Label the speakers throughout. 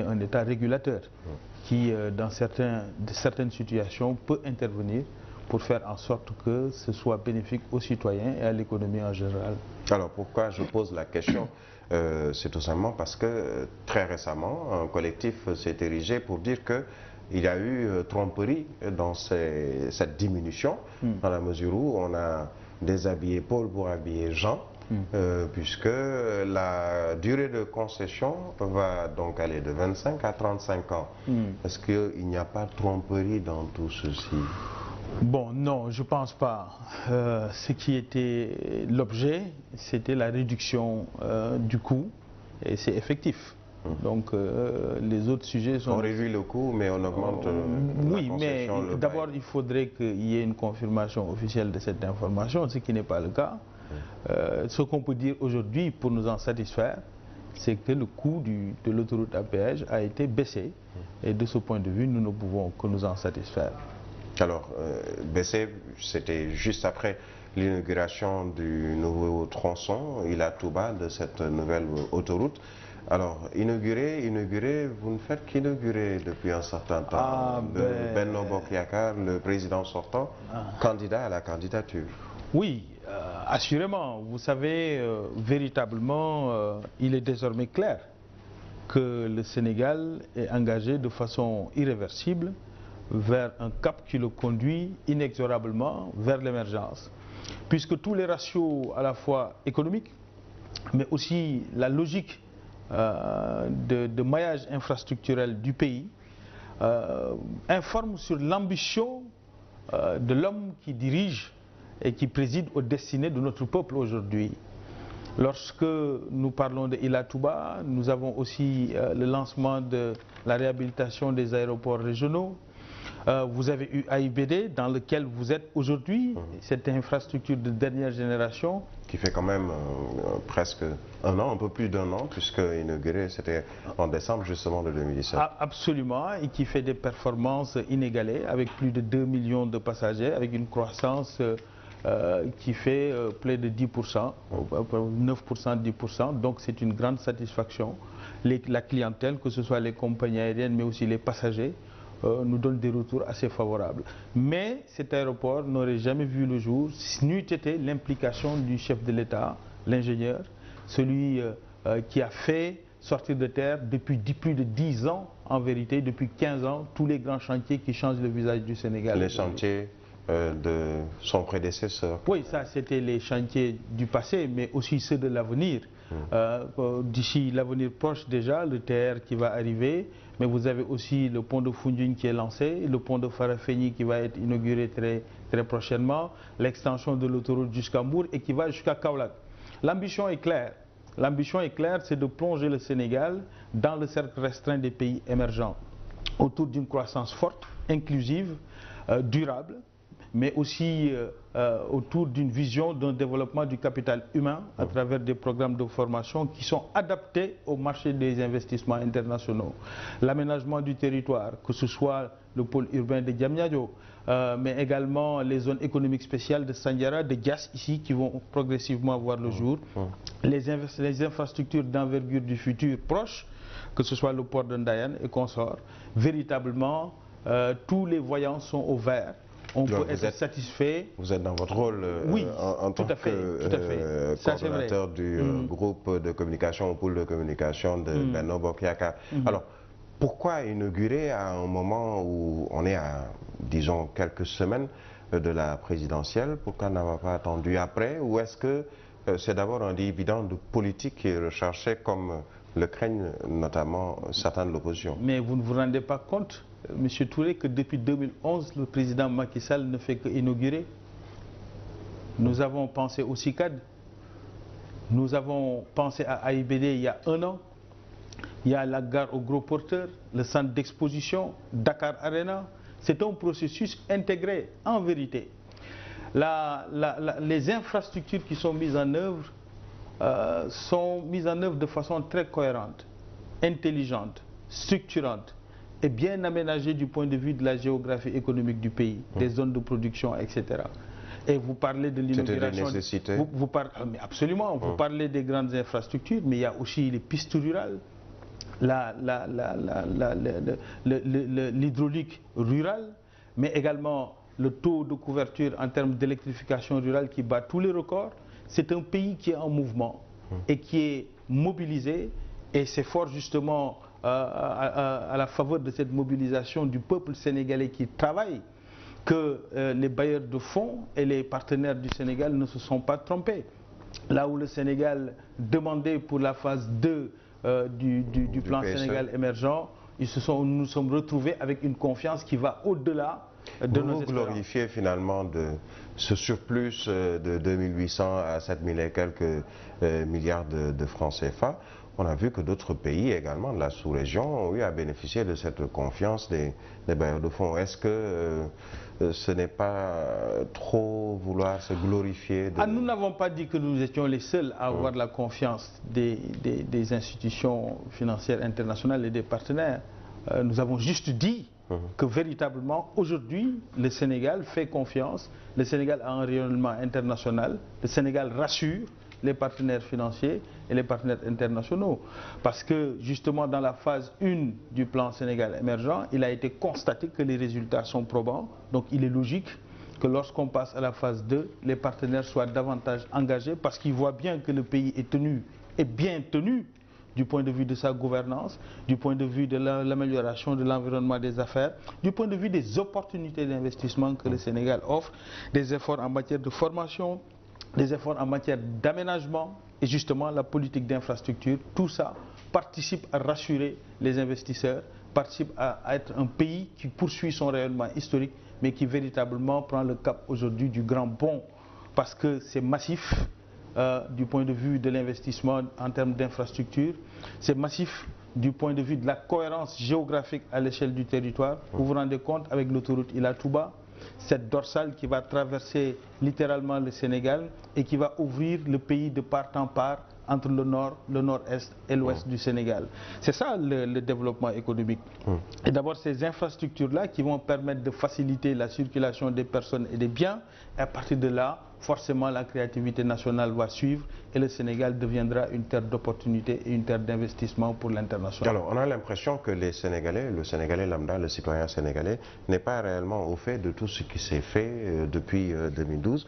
Speaker 1: un État régulateur qui, dans certaines situations, peut intervenir pour faire en sorte que ce soit bénéfique aux citoyens et à l'économie en général.
Speaker 2: Alors pourquoi je pose la question? C'est tout simplement parce que très récemment, un collectif s'est érigé pour dire que il y a eu tromperie dans cette diminution, dans la mesure où on a déshabillé Paul pour habiller Jean, puisque la durée de concession va donc aller de 25 à 35 ans. Est-ce qu'il n'y a pas de tromperie dans tout ceci?
Speaker 1: Bon, non, je ne pense pas. Ce qui était l'objet, c'était la réduction du coût, et c'est effectif. Donc les autres sujets sont...
Speaker 2: On réduit le coût, mais on augmente
Speaker 1: oui,
Speaker 2: la concession,
Speaker 1: mais d'abord, il faudrait qu'il y ait une confirmation officielle de cette information, ce qui n'est pas le cas. Ce qu'on peut dire aujourd'hui pour nous en satisfaire, c'est que le coût de l'autoroute à péage a été baissé. Et de ce point de vue, nous ne pouvons que nous en satisfaire.
Speaker 2: Alors, baissé, c'était juste après l'inauguration du nouveau tronçon Ila Touba de cette nouvelle autoroute. Alors, inaugurer, vous ne faites qu'inaugurer depuis un certain temps. Benno Bokk Yakaar, le président sortant, candidat à la candidature.
Speaker 1: Oui, assurément. Vous savez, véritablement, il est désormais clair que le Sénégal est engagé de façon irréversible vers un cap qui le conduit inexorablement vers l'émergence. Puisque tous les ratios à la fois économiques, mais aussi la logique de maillage infrastructurel du pays informent sur l'ambition de l'homme qui dirige et qui préside aux destinées de notre peuple aujourd'hui. Lorsque nous parlons de Ila Touba, nous avons aussi le lancement de la réhabilitation des aéroports régionaux. Vous avez eu AIBD dans lequel vous êtes aujourd'hui, cette infrastructure de dernière génération.
Speaker 2: Qui fait quand même presque un an, un peu plus d'un an, puisque inauguré c'était en décembre justement de 2017.
Speaker 1: Absolument, et qui fait des performances inégalées avec plus de 2 millions de passagers, avec une croissance qui fait près de 10%, 9%, 10%, donc c'est une grande satisfaction. La clientèle, que ce soit les compagnies aériennes mais aussi les passagers, nous donne des retours assez favorables. Mais cet aéroport n'aurait jamais vu le jour si n'eût été l'implication du chef de l'État, l'ingénieur, celui qui a fait sortir de terre depuis plus de 10 ans, en vérité, depuis 15 ans, tous les grands chantiers qui changent le visage du Sénégal.
Speaker 2: Les chantiers de son prédécesseur.
Speaker 1: Oui, ça c'était les chantiers du passé, mais aussi ceux de l'avenir. D'ici l'avenir proche déjà, le TR qui va arriver, mais vous avez aussi le pont de Foundiougne qui est lancé, le pont de Farafenni qui va être inauguré très prochainement, l'extension de l'autoroute jusqu'à Mbour et qui va jusqu'à Kaolack. L'ambition est claire. L'ambition est claire, c'est de plonger le Sénégal dans le cercle restreint des pays émergents, autour d'une croissance forte, inclusive, durable, mais aussi autour d'une vision d'un développement du capital humain à travers des programmes de formation qui sont adaptés au marché des investissements internationaux. L'aménagement du territoire, que ce soit le pôle urbain de Diamniadio, mais également les zones économiques spéciales de Sandiara, de Diass ici, qui vont progressivement voir le jour. Les infrastructures d'envergure du futur proche, que ce soit le port de Ndayane et consorts, véritablement, tous les voyants sont au vert. On peut être satisfait.
Speaker 2: Vous êtes dans votre rôle en tant que coordonnateur du groupe de communication, au pôle de communication de Benno Bokk Yakaar. Alors, pourquoi inaugurer à un moment où on est à, disons, quelques semaines de la présidentielle? Pourquoi n'avoir pas attendu après? Ou est-ce que c'est d'abord un dividende politique qui est recherché comme le craignent notamment certains de l'opposition?
Speaker 1: Mais vous ne vous rendez pas compte, M. Touré, que depuis 2011, le président Macky Sall ne fait qu'inaugurer. Nous avons pensé au CICAD, nous avons pensé à AIBD il y a un an, il y a la gare aux gros porteurs, le centre d'exposition, Dakar Arena. C'est un processus intégré, en vérité. Les infrastructures qui sont mises en œuvre de façon très cohérente, intelligente, structurante et bien aménagée du point de vue de la géographie économique du pays, des zones de production, etc. Et vous parlez de l'inauguration.
Speaker 2: C'était des nécessités.
Speaker 1: Absolument, vous parlez des grandes infrastructures, mais il y a aussi les pistes rurales, l'hydraulique rurale, mais également le taux de couverture en termes d'électrification rurale qui bat tous les records. C'est un pays qui est en mouvement et qui est mobilisé, et c'est fort justement à la faveur de cette mobilisation du peuple sénégalais qui travaille que les bailleurs de fonds et les partenaires du Sénégal ne se sont pas trompés. Là où le Sénégal demandait pour la phase 2 du plan PSE. Sénégal émergent, nous nous sommes retrouvés avec une confiance qui va au-delà de nos espérances.
Speaker 2: Vous glorifiez finalement de ce surplus de 2800 à 7000 et quelques milliards de francs CFA. On a vu que d'autres pays également de la sous-région ont eu à bénéficier de cette confiance des bailleurs de fonds. Est-ce que ce n'est pas trop vouloir se glorifier
Speaker 1: Nous n'avons pas dit que nous étions les seuls à avoir la confiance des institutions financières internationales et des partenaires. Nous avons juste dit que véritablement, aujourd'hui, le Sénégal fait confiance, le Sénégal a un rayonnement international, le Sénégal rassure les partenaires financiers et les partenaires internationaux. Parce que justement dans la phase 1 du plan Sénégal émergent, il a été constaté que les résultats sont probants. Donc il est logique que lorsqu'on passe à la phase 2, les partenaires soient davantage engagés parce qu'ils voient bien que le pays est bien tenu du point de vue de sa gouvernance, du point de vue de l'amélioration de l'environnement des affaires, du point de vue des opportunités d'investissement que le Sénégal offre, des efforts en matière de formation, des efforts en matière d'aménagement et justement la politique d'infrastructure. Tout ça participe à rassurer les investisseurs, participe à être un pays qui poursuit son rayonnement historique, mais qui véritablement prend le cap aujourd'hui du grand bond, parce que c'est massif du point de vue de l'investissement en termes d'infrastructure, c'est massif du point de vue de la cohérence géographique à l'échelle du territoire. Vous vous rendez compte avec l'autoroute Ila Touba, cette dorsale qui va traverser littéralement le Sénégal et qui va ouvrir le pays de part en part entre le nord, le nord-est et l'ouest du Sénégal. C'est ça le développement économique. Et d'abord ces infrastructures-là qui vont permettre de faciliter la circulation des personnes et des biens, et à partir de là, forcément la créativité nationale va suivre et le Sénégal deviendra une terre d'opportunité et une terre d'investissement pour l'international.
Speaker 2: Alors on a l'impression que les Sénégalais, le Sénégalais lambda, le citoyen sénégalais n'est pas réellement au fait de tout ce qui s'est fait depuis 2012.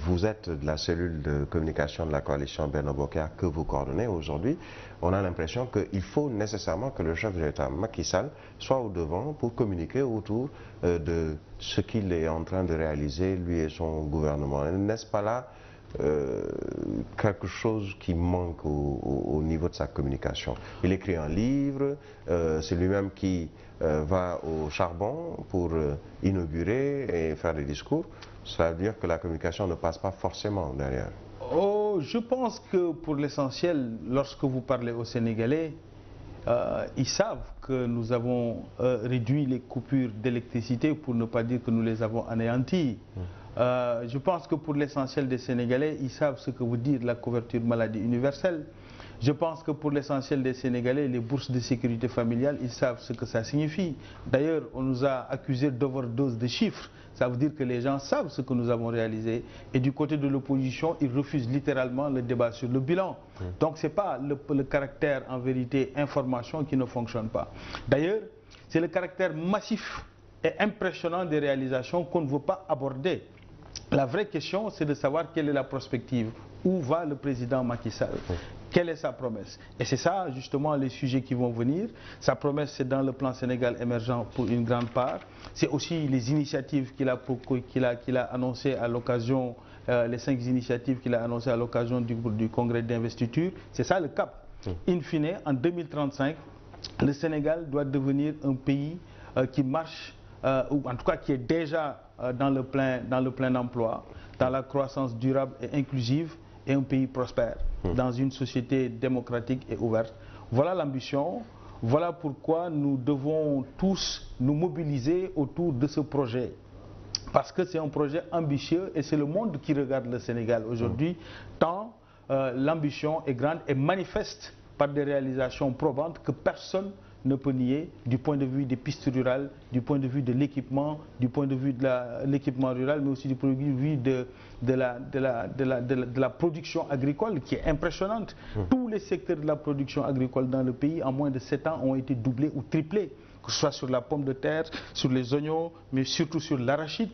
Speaker 2: Vous êtes de la cellule de communication de la coalition Benno Bokk Yakaar que vous coordonnez aujourd'hui. On a l'impression qu'il faut nécessairement que le chef de l'État, Macky Sall, soit au devant pour communiquer autour de ce qu'il est en train de réaliser, lui et son gouvernement. N'est-ce pas là quelque chose qui manque au niveau de sa communication? Il écrit un livre, c'est lui-même qui va au charbon pour inaugurer et faire des discours. Cela veut dire que la communication ne passe pas forcément derrière.
Speaker 1: Oh, je pense que pour l'essentiel, lorsque vous parlez aux Sénégalais, ils savent que nous avons réduit les coupures d'électricité, pour ne pas dire que nous les avons anéanties. Je pense que pour l'essentiel des Sénégalais, ils savent ce que veut dire la couverture maladie universelle. Je pense que pour l'essentiel des Sénégalais, les bourses de sécurité familiale, ils savent ce que ça signifie. D'ailleurs, on nous a accusé d'overdose de chiffres. Ça veut dire que les gens savent ce que nous avons réalisé. Et du côté de l'opposition, ils refusent littéralement le débat sur le bilan. Donc ce n'est pas le caractère, en vérité, information qui ne fonctionne pas. D'ailleurs, c'est le caractère massif et impressionnant des réalisations qu'on ne veut pas aborder. La vraie question, c'est de savoir quelle est la prospective. Où va le président Macky Sall? Quelle est sa promesse? Et c'est ça, justement, les sujets qui vont venir. Sa promesse, c'est dans le plan Sénégal émergent pour une grande part. C'est aussi les initiatives qu'il a annoncées à l'occasion, les 5 initiatives qu'il a annoncées à l'occasion du congrès d'investiture. C'est ça le cap. In fine, en 2035, le Sénégal doit devenir un pays qui marche, ou en tout cas qui est déjà dans le plein emploi, dans la croissance durable et inclusive, et un pays prospère, dans une société démocratique et ouverte. Voilà l'ambition, voilà pourquoi nous devons tous nous mobiliser autour de ce projet. Parce que c'est un projet ambitieux et c'est le monde qui regarde le Sénégal aujourd'hui, tant l'ambition est grande et manifeste par des réalisations probantes que personne ne peut nier, du point de vue des pistes rurales, du point de vue de l'équipement, du point de vue de l'équipement rural, mais aussi du point de vue de la production agricole qui est impressionnante. Tous les secteurs de la production agricole dans le pays, en moins de 7 ans, ont été doublés ou triplés, que ce soit sur la pomme de terre, sur les oignons, mais surtout sur l'arachide,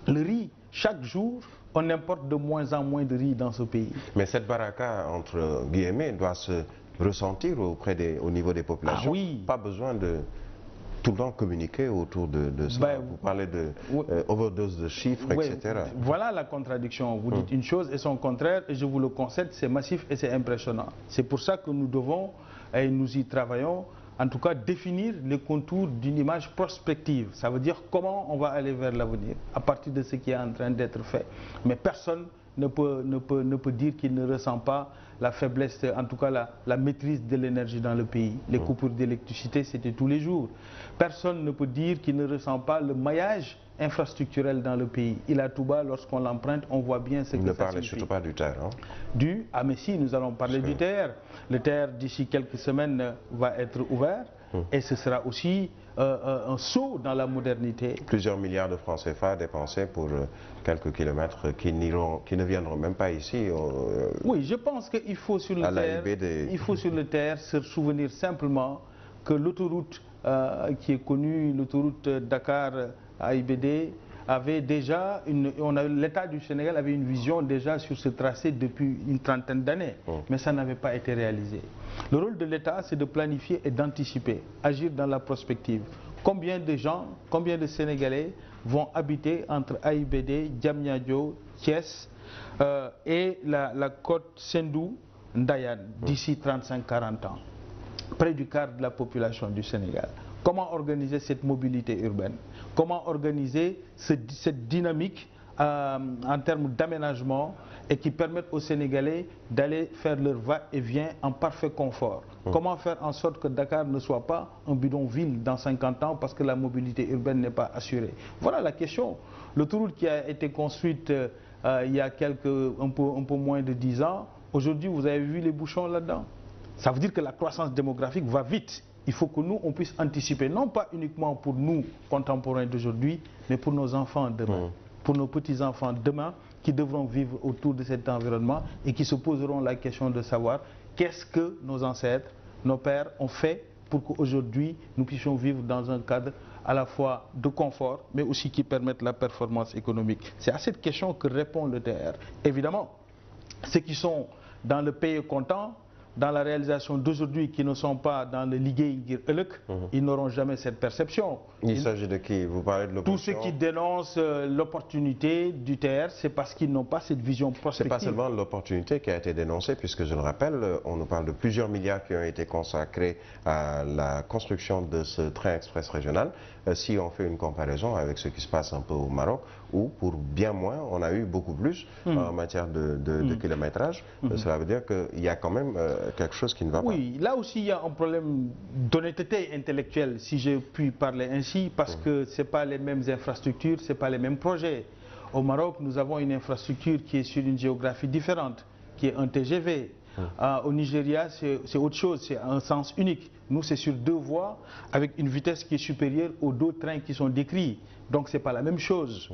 Speaker 1: le riz. Chaque jour, on importe de moins en moins de riz dans ce pays.
Speaker 2: Mais cette baraka, entre guillemets, doit se ressentir au niveau des populations.
Speaker 1: Ah oui.
Speaker 2: Pas besoin de tout le temps communiquer autour de ça. Vous parlez de overdose de chiffres, etc.
Speaker 1: Voilà la contradiction. Vous dites une chose et son contraire, et je vous le concède, c'est massif et c'est impressionnant. C'est pour ça que nous devons, et nous y travaillons, en tout cas définir les contours d'une image prospective. Ça veut dire comment on va aller vers l'avenir à partir de ce qui est en train d'être fait. Mais personne ne peut dire qu'il ne ressent pas la faiblesse, en tout cas la maîtrise de l'énergie dans le pays. Les coupures d'électricité, c'était tous les jours. Personne ne peut dire qu'il ne ressent pas le maillage infrastructurel dans le pays. Ila Touba, lorsqu'on l'emprunte, on voit bien ce que ça signifie.
Speaker 2: Ne parlez surtout pas du TER. Hein?
Speaker 1: Ah mais si, nous allons parler du TER. Le TER, d'ici quelques semaines, va être ouvert. Et ce sera aussi un saut dans la modernité.
Speaker 2: Plusieurs milliards de francs CFA dépensés pour quelques kilomètres qui ne viendront même pas ici.
Speaker 1: Oui, je pense qu'il faut sur le TER se souvenir simplement que l'autoroute qui est connue, l'autoroute Dakar AIBD, avait déjà l'État du Sénégal avait une vision déjà sur ce tracé depuis une trentaine d'années, mais ça n'avait pas été réalisé. Le rôle de l'État, c'est de planifier et d'anticiper, agir dans la prospective. Combien de gens, combien de Sénégalais vont habiter entre AIBD, Diamniadio, Thiès et la côte Sendou-Ndayane d'ici 35-40 ans, près du quart de la population du Sénégal? Comment organiser cette mobilité urbaine? Comment organiser cette dynamique en termes d'aménagement et qui permettent aux Sénégalais d'aller faire leur va-et-vient en parfait confort? Comment faire en sorte que Dakar ne soit pas un bidonville dans 50 ans parce que la mobilité urbaine n'est pas assurée? Voilà la question. L'autoroute qui a été construite il y a un peu moins de 10 ans, aujourd'hui vous avez vu les bouchons là-dedans. Ça veut dire que la croissance démographique va vite. Il faut que nous, on puisse anticiper, non pas uniquement pour nous, contemporains d'aujourd'hui, mais pour nos enfants demain, pour nos petits-enfants demain, qui devront vivre autour de cet environnement et qui se poseront la question de savoir qu'est-ce que nos ancêtres, nos pères ont fait pour qu'aujourd'hui, nous puissions vivre dans un cadre à la fois de confort, mais aussi qui permette la performance économique. C'est à cette question que répond le TER. Évidemment, ceux qui sont dans le pays comptant, dans la réalisation d'aujourd'hui, qui ne sont pas dans le liguey Elek, ils n'auront jamais cette perception.
Speaker 2: Il s'agit de qui? Vous parlez de l'opposition?
Speaker 1: Tous ceux qui dénoncent l'opportunité du TER, c'est parce qu'ils n'ont pas cette vision prospective.
Speaker 2: C'est pas seulement l'opportunité qui a été dénoncée, puisque je le rappelle, on nous parle de plusieurs milliards qui ont été consacrés à la construction de ce train express régional. Si on fait une comparaison avec ce qui se passe un peu au Maroc, où pour bien moins, on a eu beaucoup plus en matière de kilométrage, cela veut dire qu'il y a quand même quelque chose qui ne va pas.
Speaker 1: Oui, là aussi il y a un problème d'honnêteté intellectuelle, si je puis parler ainsi, parce que ce n'est pas les mêmes infrastructures, ce n'est pas les mêmes projets. Au Maroc, nous avons une infrastructure qui est sur une géographie différente, qui est un TGV. Au Nigeria, c'est autre chose, c'est un sens unique. Nous, c'est sur 2 voies, avec une vitesse qui est supérieure aux 2 trains qui sont décrits. Donc, ce n'est pas la même chose.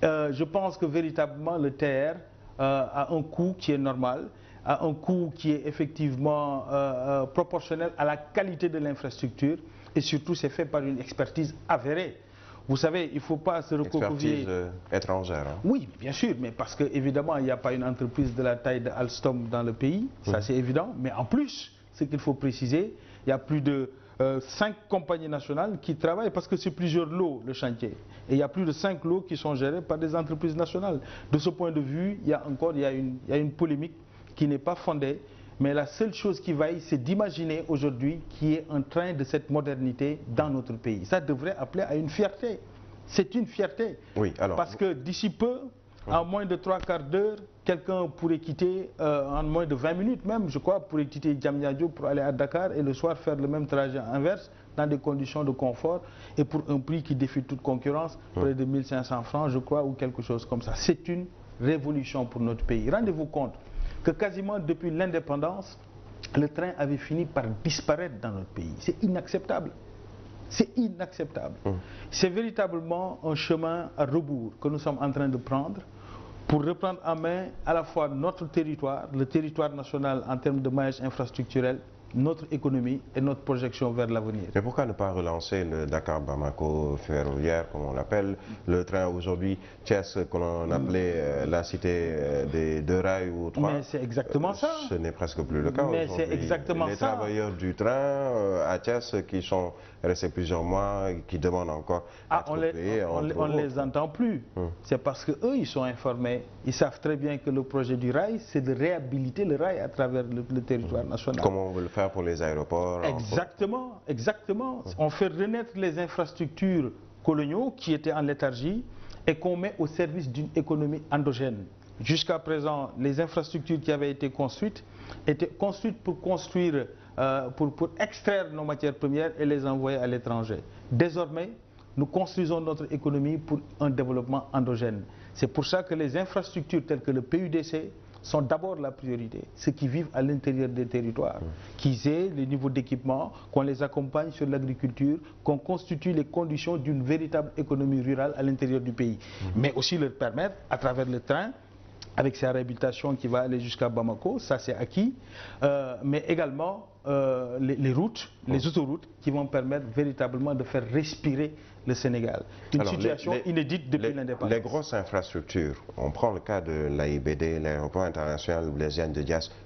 Speaker 1: Je pense que véritablement, le TER a un coût qui est normal, a un coût qui est effectivement proportionnel à la qualité de l'infrastructure, et surtout, c'est fait par une expertise avérée. Vous savez, il ne faut pas se recouvrir.
Speaker 2: Expertise étrangère. Hein?
Speaker 1: Oui, bien sûr, mais parce qu'évidemment, il n'y a pas une entreprise de la taille d'Alstom dans le pays, ça c'est évident. Mais en plus, ce qu'il faut préciser, il y a plus de 5 compagnies nationales qui travaillent, parce que c'est plusieurs lots le chantier. Et il y a plus de 5 lots qui sont gérés par des entreprises nationales. De ce point de vue, il y a une polémique qui n'est pas fondée. Mais la seule chose qui vaille, c'est d'imaginer aujourd'hui qu'il y ait un train de cette modernité dans notre pays. Ça devrait appeler à une fierté. C'est une fierté.
Speaker 2: Oui, alors,
Speaker 1: parce que d'ici peu, en moins de 3/4 d'heure, quelqu'un pourrait quitter, en moins de 20 minutes même, je crois, pourrait quitter Diamniadio pour aller à Dakar et le soir faire le même trajet inverse dans des conditions de confort et pour un prix qui défie toute concurrence, près de 1500 francs, je crois, ou quelque chose comme ça. C'est une révolution pour notre pays. Rendez-vous compte que quasiment depuis l'indépendance, le train avait fini par disparaître dans notre pays. C'est inacceptable. C'est inacceptable. C'est véritablement un chemin à rebours que nous sommes en train de prendre pour reprendre en main à la fois notre territoire, le territoire national en termes de maillage infrastructurel, notre économie et notre projection vers l'avenir.
Speaker 2: Mais pourquoi ne pas relancer le Dakar-Bamako ferroviaire, comme on l'appelle, le train aujourd'hui Thiès, que l'on appelait la cité des deux rails ou trois?
Speaker 1: Mais c'est exactement ça.
Speaker 2: Ce n'est presque plus le cas
Speaker 1: Mais
Speaker 2: aujourd'hui.
Speaker 1: c'est exactement
Speaker 2: Les
Speaker 1: ça.
Speaker 2: travailleurs du train à Thiès qui sont restés plusieurs mois, qui demandent encore à
Speaker 1: on ne les entend plus. C'est parce qu'eux, ils sont informés. Ils savent très bien que le projet du rail, c'est de réhabiliter le rail à travers le territoire national.
Speaker 2: Comment on veut le faire pour les aéroports?
Speaker 1: Exactement, exactement. On fait renaître les infrastructures coloniaux qui étaient en léthargie et qu'on met au service d'une économie endogène. Jusqu'à présent, les infrastructures qui avaient été construites étaient construites pour construire, pour extraire nos matières premières et les envoyer à l'étranger. Désormais, nous construisons notre économie pour un développement endogène. C'est pour ça que les infrastructures telles que le PUDC sont d'abord la priorité. Ceux qui vivent à l'intérieur des territoires, qu'ils aient les niveaux d'équipement, qu'on les accompagne sur l'agriculture, qu'on constitue les conditions d'une véritable économie rurale à l'intérieur du pays. Mais aussi leur permettre, à travers le train, avec sa réhabilitation qui va aller jusqu'à Bamako, ça c'est acquis, mais également les routes, les autoroutes qui vont permettre véritablement de faire respirer le Sénégal. Une situation inédite depuis l'indépendance.
Speaker 2: Les grosses infrastructures, on prend le cas de l'AIBD, l'aéroport international Blaise Diagne.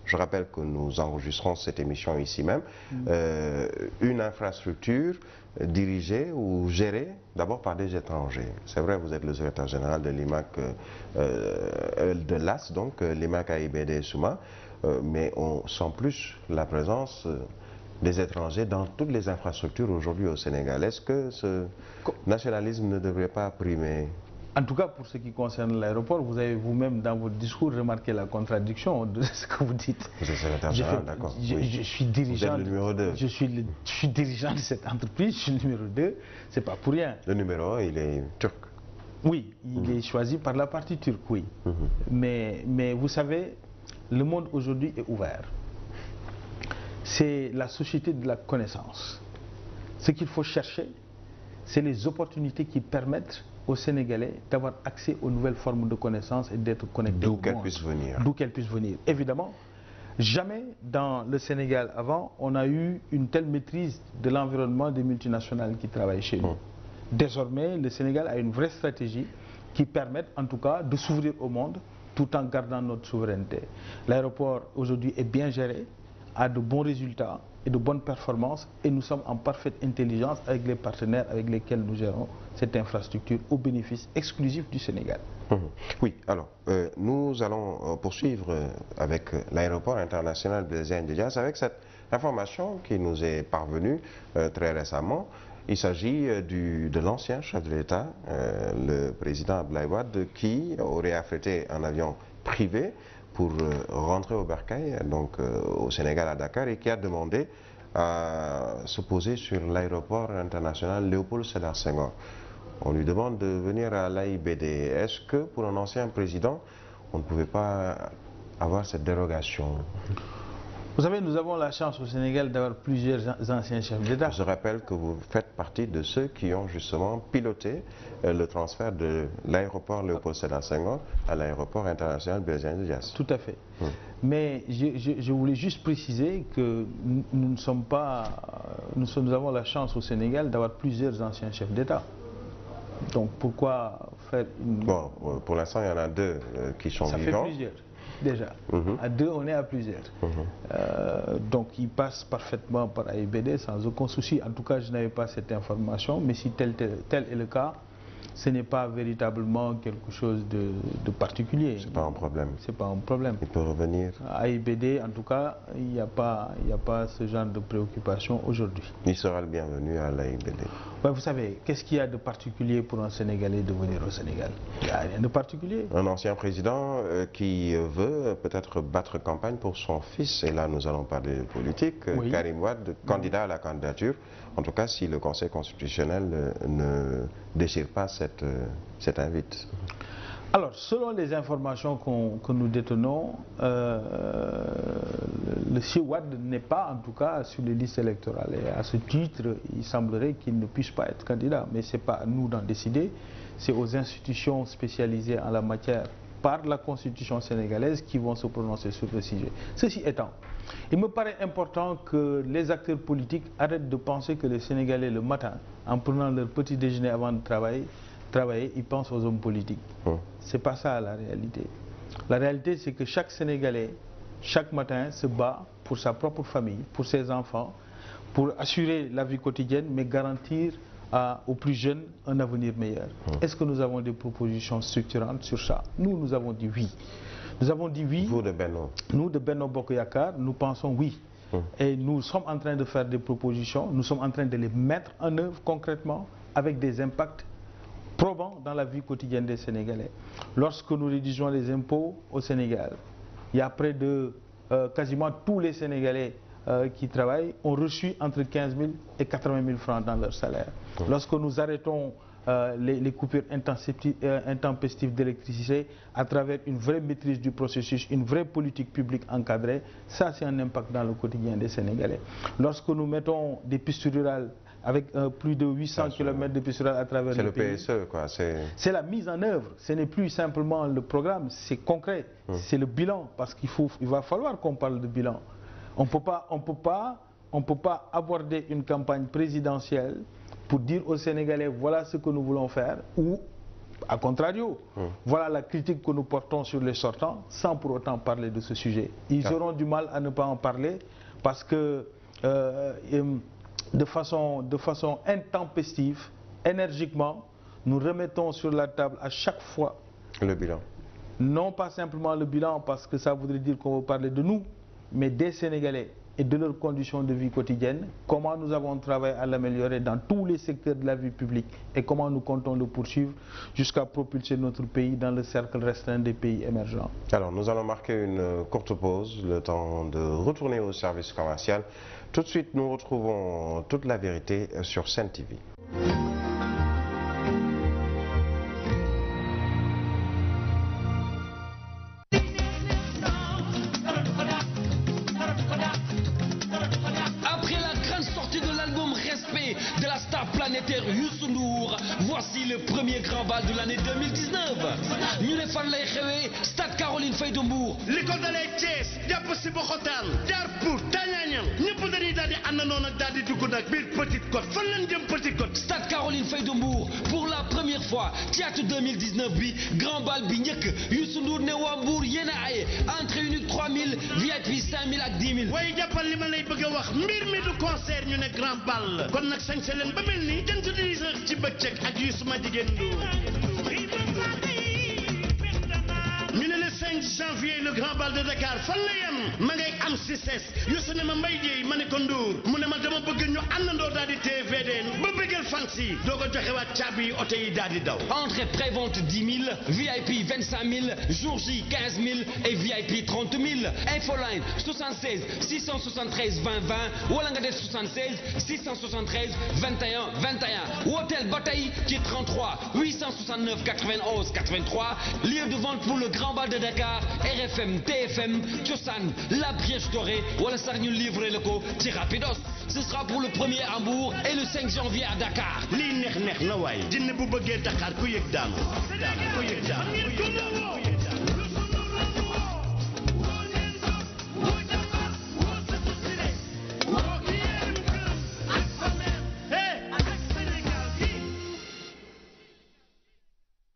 Speaker 2: Je rappelle que nous enregistrons cette émission ici même. Une infrastructure dirigée ou gérée d'abord par des étrangers. C'est vrai, vous êtes le secrétaire général de l'IMAC, de l'AS, donc l'IMAC AIBD Souma, mais on sent plus la présence des étrangers dans toutes les infrastructures aujourd'hui au Sénégal. Est-ce que ce nationalisme ne devrait pas primer?
Speaker 1: En tout cas, pour ce qui concerne l'aéroport, vous avez vous-même dans votre discours remarqué la contradiction de ce que vous dites.
Speaker 2: Vous êtes secrétaire général, d'accord.
Speaker 1: Je suis dirigeant.
Speaker 2: Vous êtes le numéro 2.
Speaker 1: Je suis dirigeant de cette entreprise, je suis le numéro 2. C'est pas pour rien.
Speaker 2: Le numéro 1, il est turc.
Speaker 1: Oui, il est choisi par la partie turque, oui. Mais vous savez, le monde aujourd'hui est ouvert. C'est la société de la connaissance. Ce qu'il faut chercher, c'est les opportunités qui permettent aux Sénégalais d'avoir accès aux nouvelles formes de connaissances et d'être connectés au monde.
Speaker 2: D'où qu'elles puissent venir.
Speaker 1: D'où qu'elles puissent venir. Évidemment, jamais dans le Sénégal avant, on a eu une telle maîtrise de l'environnement des multinationales qui travaillent chez nous. Désormais, le Sénégal a une vraie stratégie qui permet en tout cas de s'ouvrir au monde tout en gardant notre souveraineté. L'aéroport aujourd'hui est bien géré, a de bons résultats et de bonnes performances et nous sommes en parfaite intelligence avec les partenaires avec lesquels nous gérons cette infrastructure au bénéfice exclusif du Sénégal.
Speaker 2: Oui, alors nous allons poursuivre avec l'aéroport international Blaise Diagne avec cette information qui nous est parvenue très récemment. Il s'agit de l'ancien chef de l'État, le président Abdoulaye Wade, qui aurait affrété un avion privé pour rentrer au Bercail, donc au Sénégal à Dakar, et qui a demandé à se poser sur l'aéroport international Léopold Sédar Senghor. On lui demande de venir à l'AIBD. Est-ce que pour un ancien président, on ne pouvait pas avoir cette dérogation?
Speaker 1: Vous savez, nous avons la chance au Sénégal d'avoir plusieurs anciens chefs d'État.
Speaker 2: Je rappelle que vous faites partie de ceux qui ont justement piloté le transfert de l'aéroport Léopold Sédar Senghor à l'aéroport international Blaise Diagne.
Speaker 1: Tout à fait. Mais je voulais juste préciser que nous ne sommes pas... Nous avons la chance au Sénégal d'avoir plusieurs anciens chefs d'État. Donc pourquoi faire une...
Speaker 2: Bon, pour l'instant, il y en a deux qui sont vivants.
Speaker 1: Ça fait plusieurs. Déjà, à deux, on est à plusieurs. Donc, ils passent parfaitement par AIBD sans aucun souci. En tout cas, je n'avais pas cette information, mais si tel est le cas, ce n'est pas véritablement quelque chose de particulier.
Speaker 2: C'est pas un problème.
Speaker 1: C'est pas un problème.
Speaker 2: Il peut revenir.
Speaker 1: À AIBD, en tout cas, il n'y a pas ce genre de préoccupation aujourd'hui.
Speaker 2: Il sera le bienvenu à l'AIBD.
Speaker 1: Ouais, vous savez, qu'est-ce qu'il y a de particulier pour un Sénégalais de venir au Sénégal? Il n'y a rien de particulier.
Speaker 2: Un ancien président qui veut peut-être battre campagne pour son fils, et là nous allons parler de politique, oui. Karim Wade, candidat à la candidature, en tout cas si le Conseil constitutionnel ne déchire pas cette invite.
Speaker 1: Alors, selon les informations que nous détenons, le Siwad n'est pas en tout cas sur les listes électorales. Et à ce titre, il semblerait qu'il ne puisse pas être candidat. Mais ce n'est pas à nous d'en décider, c'est aux institutions spécialisées en la matière par la Constitution sénégalaise qui vont se prononcer sur le sujet. Ceci étant, il me paraît important que les acteurs politiques arrêtent de penser que les Sénégalais le matin, en prenant leur petit déjeuner avant de travailler, ils pensent aux hommes politiques. C'est pas ça la réalité. La réalité, c'est que chaque Sénégalais, chaque matin, se bat pour sa propre famille, pour ses enfants, pour assurer la vie quotidienne, mais garantir aux plus jeunes un avenir meilleur. Est-ce que nous avons des propositions structurantes sur ça? Nous avons dit oui. Nous avons dit oui.
Speaker 2: Vous de Benno? Nous
Speaker 1: de Benno Bokk Yakaar, nous pensons oui. Et nous sommes en train de faire des propositions, nous sommes en train de les mettre en œuvre concrètement avec des impacts probants dans la vie quotidienne des Sénégalais. Lorsque nous réduisons les impôts au Sénégal, il y a près de quasiment tous les Sénégalais qui travaillent ont reçu entre 15 000 et 80 000 francs dans leur salaire. Lorsque nous arrêtons les coupures intempestives d'électricité à travers une vraie maîtrise du processus, une vraie politique publique encadrée, ça c'est un impact dans le quotidien des Sénégalais. Lorsque nous mettons des pistes rurales avec plus de 800 km de pistes rurales à travers le pays.
Speaker 2: C'est le PSE, quoi.
Speaker 1: C'est la mise en œuvre. Ce n'est plus simplement le programme, c'est concret. C'est le bilan, parce il va falloir qu'on parle de bilan. On ne peut pas aborder une campagne présidentielle pour dire aux Sénégalais voilà ce que nous voulons faire, ou à contrario, voilà la critique que nous portons sur les sortants, sans pour autant parler de ce sujet. Ils auront du mal à ne pas en parler parce que de façon intempestive, énergiquement, nous remettons sur la table à chaque fois
Speaker 2: le bilan.
Speaker 1: Non pas simplement le bilan, parce que ça voudrait dire qu'on va parler de nous, mais des Sénégalais et de leurs conditions de vie quotidienne, comment nous avons travaillé à l'améliorer dans tous les secteurs de la vie publique et comment nous comptons le poursuivre jusqu'à propulser notre pays dans le cercle restreint des pays émergents.
Speaker 2: Alors nous allons marquer une courte pause, le temps de retourner au service commercial. Tout de suite, nous retrouvons toute la vérité sur Sen TV.
Speaker 3: De la star planétaire Youssou Ndour, voici le premier grand bal de l'année 2019. ñu ne fan lay xewee stade Caroline Faye de Mbour.
Speaker 4: li ko dalee Thiès jàpp si Boxotaan jaar Pout Tañañal ñëpp dañuy daal di àndandoo nag daal di dugg nag biir Petite Côte fan lañ jëm Petite Côte.
Speaker 3: stade Caroline Faye de Mbour pour la première fois théâtre 2019 bi grand bal bi njëkk Youssou Ndour ne waa Mbour yéen a aye entrée unique 3000 VIP 5000 ak 10 000.
Speaker 4: waaye jàppal li ma lay bëgg a wax mbir mi du concert ñu ne grand bal kon nag sañse leen ba mel ni jant di sax ci bëccëg ak Youssou ma jigéen Ndour. ñu ne le 5 janvier le grand bal de Dakar fan la yem ma ngay am si ses Youssou ne ma Mbaye Dièye ma ne ko Ndour mu ne ma dama bëgg ñu àndandoo daal di TVDN ba bëggal fan si doo ko joxe waat caabi yi oto yi daal di daw.
Speaker 3: entrée prévente 10 000 VIP 25 000 jour J 15 000 et VIP 30 000 infoline 76 673 20 20 wala nga def 76 673 21 21 hôtel Bataille qui 33 869 91 83 lieu de vente pour le grand bal de Dakar RFM TFM Thiossane La Brioche Dorée wala sax ñu livré le ko ci Rapidos. Ce sera pour le 1er à Mbour et le 5 janvier à Dakar.
Speaker 4: lii neex na waay jinne bu bëggee Dakar ku yëg daanu ku yëg daanu.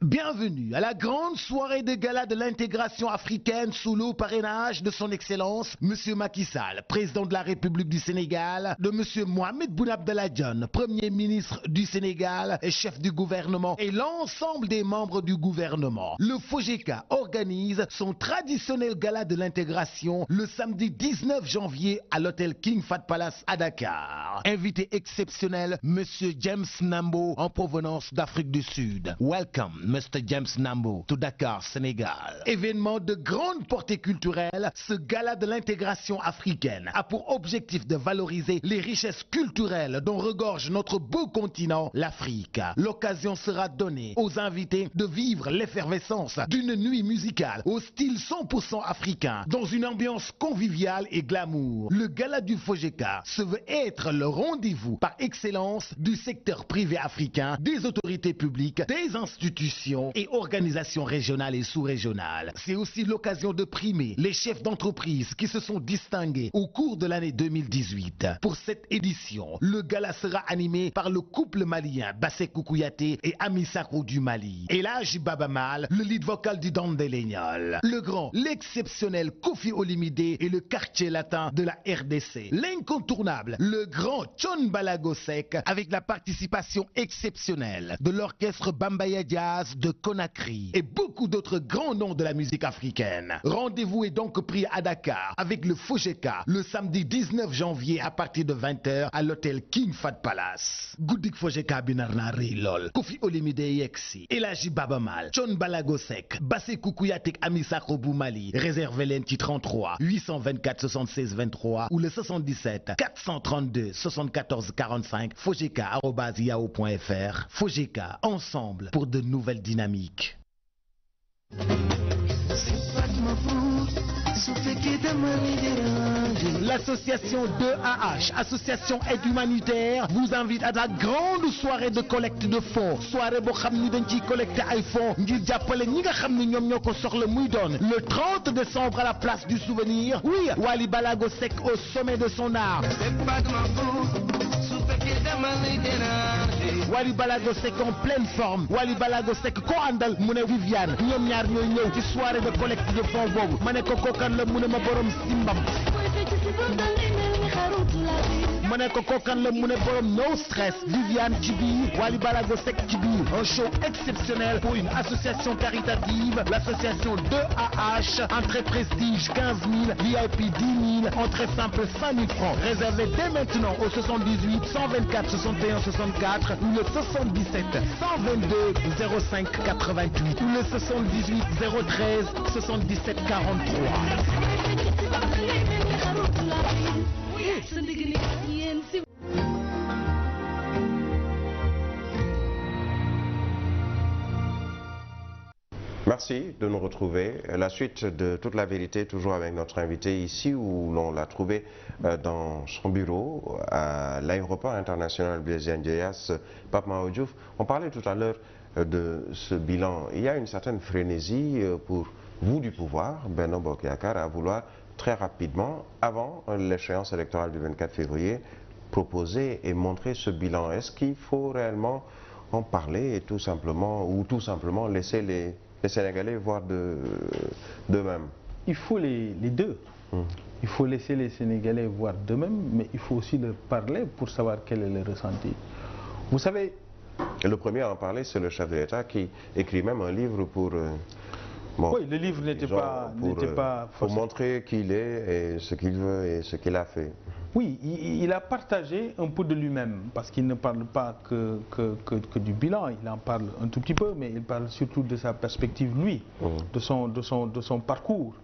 Speaker 5: Bienvenue à la grande soirée de gala de l'intégration africaine sous le parrainage de son Excellence Monsieur Macky Sall, président de la République du Sénégal, de Monsieur Mohamed Boun Abdallah Dionne, Premier ministre du Sénégal et chef du gouvernement, et l'ensemble des membres du gouvernement. Le FOGECA organise son traditionnel gala de l'intégration le samedi 19 janvier à l'hôtel King Fahd Palace à Dakar. Invité exceptionnel, Monsieur James Nambo en provenance d'Afrique du Sud. Welcome, Ernest James Nambo to Dakar, Sénégal. Événement de grande portée culturelle, ce gala de l'intégration africaine a pour objectif de valoriser les richesses culturelles dont regorge notre beau continent, l'Afrique. L'occasion sera donnée aux invités de vivre l'effervescence d'une nuit musicale au style 100% africain, dans une ambiance conviviale et glamour. Le gala du Fojeka se veut être le rendez-vous par excellence du secteur privé africain, des autorités publiques, des institutions et organisations régionales et sous-régionales. C'est aussi l'occasion de primer les chefs d'entreprise qui se sont distingués au cours de l'année 2018. Pour cette édition, le gala sera animé par le couple malien Bassekou Kouyaté et Ami Sakho du Mali. Et là, Baba Mal, le lead vocal du Dandelegnol. Le grand, l'exceptionnel Kofi Olomide et le quartier latin de la RDC. L'incontournable, le grand Thione Ballago Seck, avec la participation exceptionnelle de l'orchestre Bambaya Jazz de Conakry et beaucoup d'autres grands noms de la musique africaine. Rendez-vous est donc pris à Dakar avec le Fojeka le samedi 19 janvier à partir de 20h à l'hôtel King Fahd Palace. Goudik Fojeka binarna lol. Kofi Olomide yeksi. Elaji Baba Mal, Thione Ballago Seck, Bassekou Kouyaté, Ami Sakho bu Mali. Réservez l'enti 33 824 76 23 ou le 77 432 74 45 fojeka@yahoo.fr. Fojeka, ensemble pour de nouvelles dynamiques. L'association 2AH, association aide humanitaire, vous invite à la grande soirée de collecte de fonds. Soirée bo xamni dañ ci collecter ay fonds ngir jappalé ñi nga xamni ñom ñoko soxla muy doon le 30 décembre à la place du souvenir. Oui, Wally Ballago Seck au sommet de son art. Wally Ballago Seck en pleine forme. Wally Ballago Seck ko andal mu ne Viviane ñoom ñaar ñooy ñëw ci soirée de collecte de fonds boobu ma ne ko kookan la mu ne ma borom simbam ma ne ko kookan la mu ne borom no stress. Viviane ci biir Wally Ballago Seck ci biir. Un show exceptionnel pour une association caritative, l'association 2AH. Entrée prestige 15 000, VIP 10 000, entrée simple 5 000 francs. Réservez dès maintenant au 78 124 61 64 ou le 77 122 05 88 ou le 78 013 77 43.
Speaker 2: Merci de nous retrouver. La suite de toute la vérité, toujours avec notre invité ici, où l'on l'a trouvé dans son bureau à l'aéroport international Blaise Diagne, Pape Mao Diouf. On parlait tout à l'heure de ce bilan. Il y a une certaine frénésie pour vous du pouvoir, Benno Bokk Yakaar, à vouloir très rapidement, avant l'échéance électorale du 24 février, proposer et montrer ce bilan. Est-ce qu'il faut réellement en parler et tout simplement laisser les Sénégalais voir d'eux-mêmes?
Speaker 1: Il faut les deux. Il faut laisser les Sénégalais voir d'eux-mêmes, mais il faut aussi leur parler pour savoir quel est le ressenti. Vous savez...
Speaker 2: Le premier à en parler, c'est le chef de l'État qui écrit même un livre pour...
Speaker 1: bon, oui, le livre n'était pas
Speaker 2: pour montrer qui il est et ce qu'il veut et ce qu'il a fait.
Speaker 1: Oui, il a partagé un peu de lui-même, parce qu'il ne parle pas que du bilan, il en parle un tout petit peu, mais il parle surtout de sa perspective, lui, de son parcours.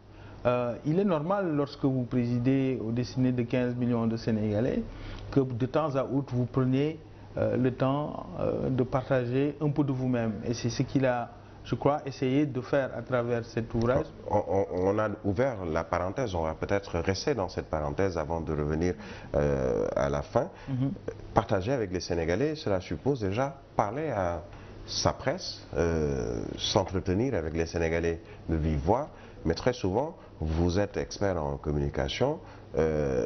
Speaker 1: Il est normal, lorsque vous présidez au destiné de 15 millions de Sénégalais, que de temps à autre, vous preniez le temps de partager un peu de vous-même. Et c'est ce qu'il a, je crois, essayé de faire à travers cet ouvrage.
Speaker 2: On a ouvert la parenthèse, on va peut-être rester dans cette parenthèse avant de revenir à la fin. Partager avec les Sénégalais, cela suppose déjà parler à sa presse, s'entretenir avec les Sénégalais de vive voix, mais très souvent, vous êtes expert en communication,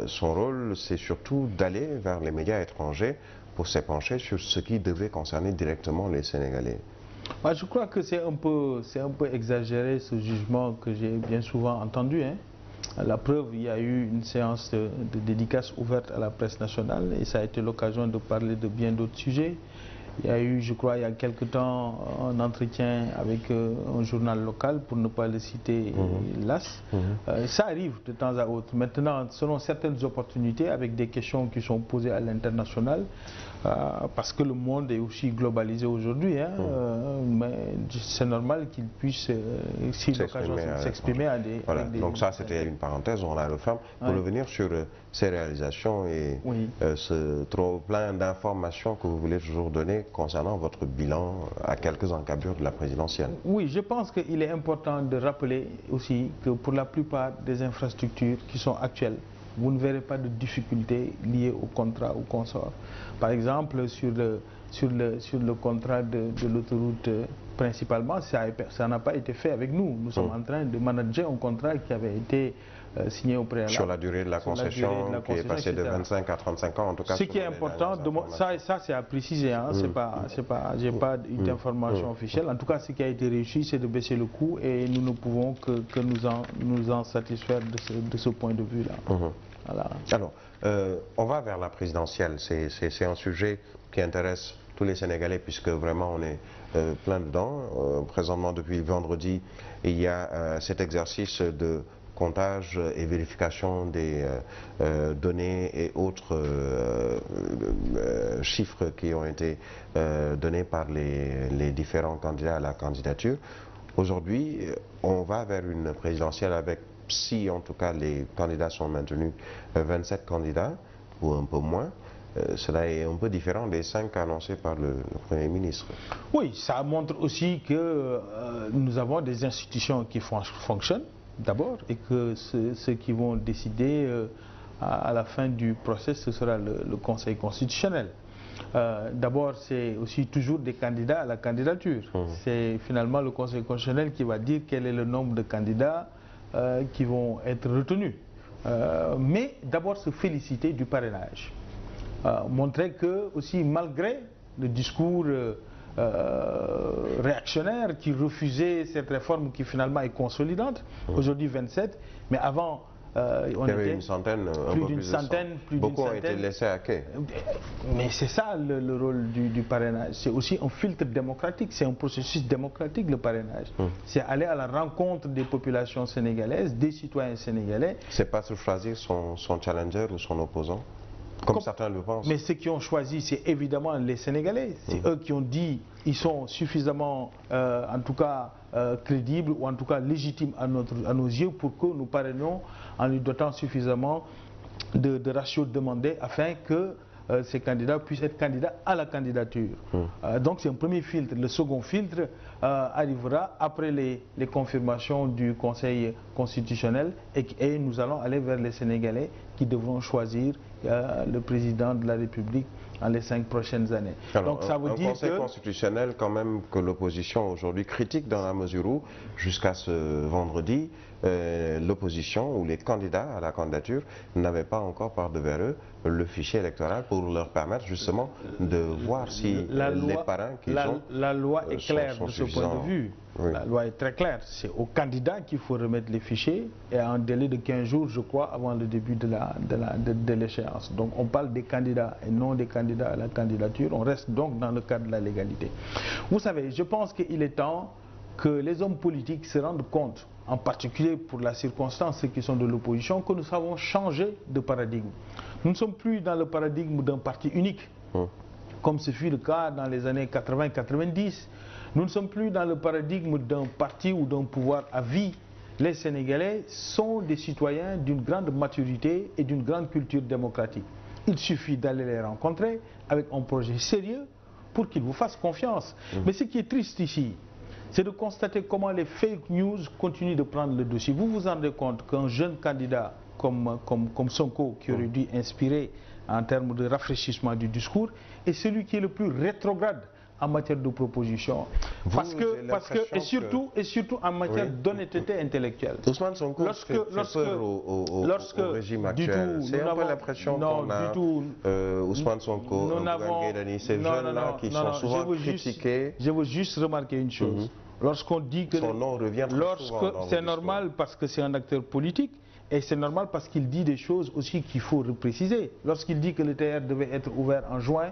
Speaker 2: son rôle c'est surtout d'aller vers les médias étrangers pour s'épancher sur ce qui devait concerner directement les Sénégalais.
Speaker 1: Moi, je crois que c'est un peu exagéré ce jugement que j'ai bien souvent entendu. Hein. La preuve, il y a eu une séance de dédicace ouverte à la presse nationale et ça a été l'occasion de parler de bien d'autres sujets. Il y a eu, je crois, il y a quelque temps, un entretien avec un journal local, pour ne pas le citer, l'AS. Ça arrive de temps à autre. Maintenant, selon certaines opportunités, avec des questions qui sont posées à l'international, parce que le monde est aussi globalisé aujourd'hui, hein, mais c'est normal qu'il puisse, si l'occasion s'exprimer à des...
Speaker 2: Voilà, donc ça c'était une parenthèse, on la referme. Pour revenir sur ces réalisations et ce trop plein d'informations que vous voulez toujours donner concernant votre bilan à quelques encablures de la présidentielle.
Speaker 1: Oui, je pense qu'il est important de rappeler aussi que pour la plupart des infrastructures qui sont actuelles, vous ne verrez pas de difficultés liées au contrat ou consort. Par exemple, sur le contrat de l'autoroute, principalement, ça n'a pas été fait avec nous. Nous sommes en train de manager un contrat qui avait été signé au préalable.
Speaker 2: Sur la durée de la concession, qui est passée de 25 à 35 ans, en tout cas.
Speaker 1: Ce qui est important, ça c'est à préciser, hein, j'ai pas d'information officielle. En tout cas, ce qui a été réussi, c'est de baisser le coût et nous ne pouvons que nous en satisfaire de ce point de vue-là. Voilà.
Speaker 2: Alors, on va vers la présidentielle. C'est un sujet qui intéresse tous les Sénégalais puisque vraiment on est plein dedans. Présentement, depuis vendredi, il y a cet exercice de comptage et vérification des données et autres chiffres qui ont été donnés par les différents candidats à la candidature. Aujourd'hui, on va vers une présidentielle avec, si en tout cas les candidats sont maintenus, 27 candidats ou un peu moins. Cela est un peu différent des 5 annoncés par le Premier ministre.
Speaker 1: Oui, ça montre aussi que nous avons des institutions qui fonctionnent d'abord et que ceux qui vont décider à la fin du procès, ce sera le Conseil constitutionnel. D'abord, c'est aussi toujours des candidats à la candidature. C'est finalement le Conseil constitutionnel qui va dire quel est le nombre de candidats qui vont être retenus. Mais d'abord se féliciter du parrainage. Montrer que aussi malgré le discours réactionnaire qui refusait cette réforme qui finalement est consolidante, aujourd'hui 27, mais avant
Speaker 2: on était une centaine,
Speaker 1: plus d'une centaine.
Speaker 2: Beaucoup ont été laissés à quai.
Speaker 1: Mais c'est ça le rôle du parrainage. C'est aussi un filtre démocratique, c'est un processus démocratique le parrainage. C'est aller à la rencontre des populations sénégalaises, des citoyens sénégalais.
Speaker 2: C'est pas se choisir son challenger ou son opposant, comme certains le pensent.
Speaker 1: Mais ceux qui ont choisi, c'est évidemment les Sénégalais. C'est eux qui ont dit ils sont suffisamment, en tout cas, crédibles ou en tout cas légitimes à nos yeux pour que nous parrainions en lui dotant suffisamment de ratios demandés afin que ces candidats puissent être candidats à la candidature. Donc c'est un premier filtre. Le second filtre arrivera après les confirmations du Conseil constitutionnel et nous allons aller vers les Sénégalais qui devront choisir le président de la République dans les 5 prochaines années.
Speaker 2: Alors,
Speaker 1: donc ça veut dire
Speaker 2: Conseil constitutionnel quand même que l'opposition aujourd'hui critique dans la mesure où jusqu'à ce vendredi l'opposition ou les candidats à la candidature n'avaient pas encore par devers eux le fichier électoral pour leur permettre justement de voir si les parrains qu'ils ont
Speaker 1: la loi est claire de ce point de vue.
Speaker 2: Oui.
Speaker 1: La loi est très claire. C'est aux candidats qu'il faut remettre les fichiers et à un délai de 15 jours, je crois, avant le début de l'échéance. Donc on parle des candidats et non des candidats à la candidature. On reste donc dans le cadre de la légalité. Vous savez, je pense qu'il est temps que les hommes politiques se rendent compte, en particulier pour la circonstance, ceux qui sont de l'opposition, que nous savons changer de paradigme. Nous ne sommes plus dans le paradigme d'un parti unique, comme ce fut le cas dans les années 80-90. Nous ne sommes plus dans le paradigme d'un parti ou d'un pouvoir à vie. Les Sénégalais sont des citoyens d'une grande maturité et d'une grande culture démocratique. Il suffit d'aller les rencontrer avec un projet sérieux pour qu'ils vous fassent confiance. Mais ce qui est triste ici, c'est de constater comment les fake news continuent de prendre le dessus. Vous vous rendez compte qu'un jeune candidat comme Sonko, qui aurait dû inspirer en termes de rafraîchissement du discours, est celui qui est le plus rétrograde en matière de proposition, et surtout en matière d'honnêteté intellectuelle.
Speaker 2: Ousmane Sonko fait peur au régime actuel. C'est un peu l'impression qu'on a. Ousmane Sonko, ces jeunes-là qui sont souvent critiqués.
Speaker 1: Je veux juste remarquer une chose. Lorsqu'on dit que
Speaker 2: son nom revient très souvent dans
Speaker 1: c'est normal parce que c'est un acteur politique. Et c'est normal parce qu'il dit des choses aussi qu'il faut préciser. Lorsqu'il dit que le TR devait être ouvert en juin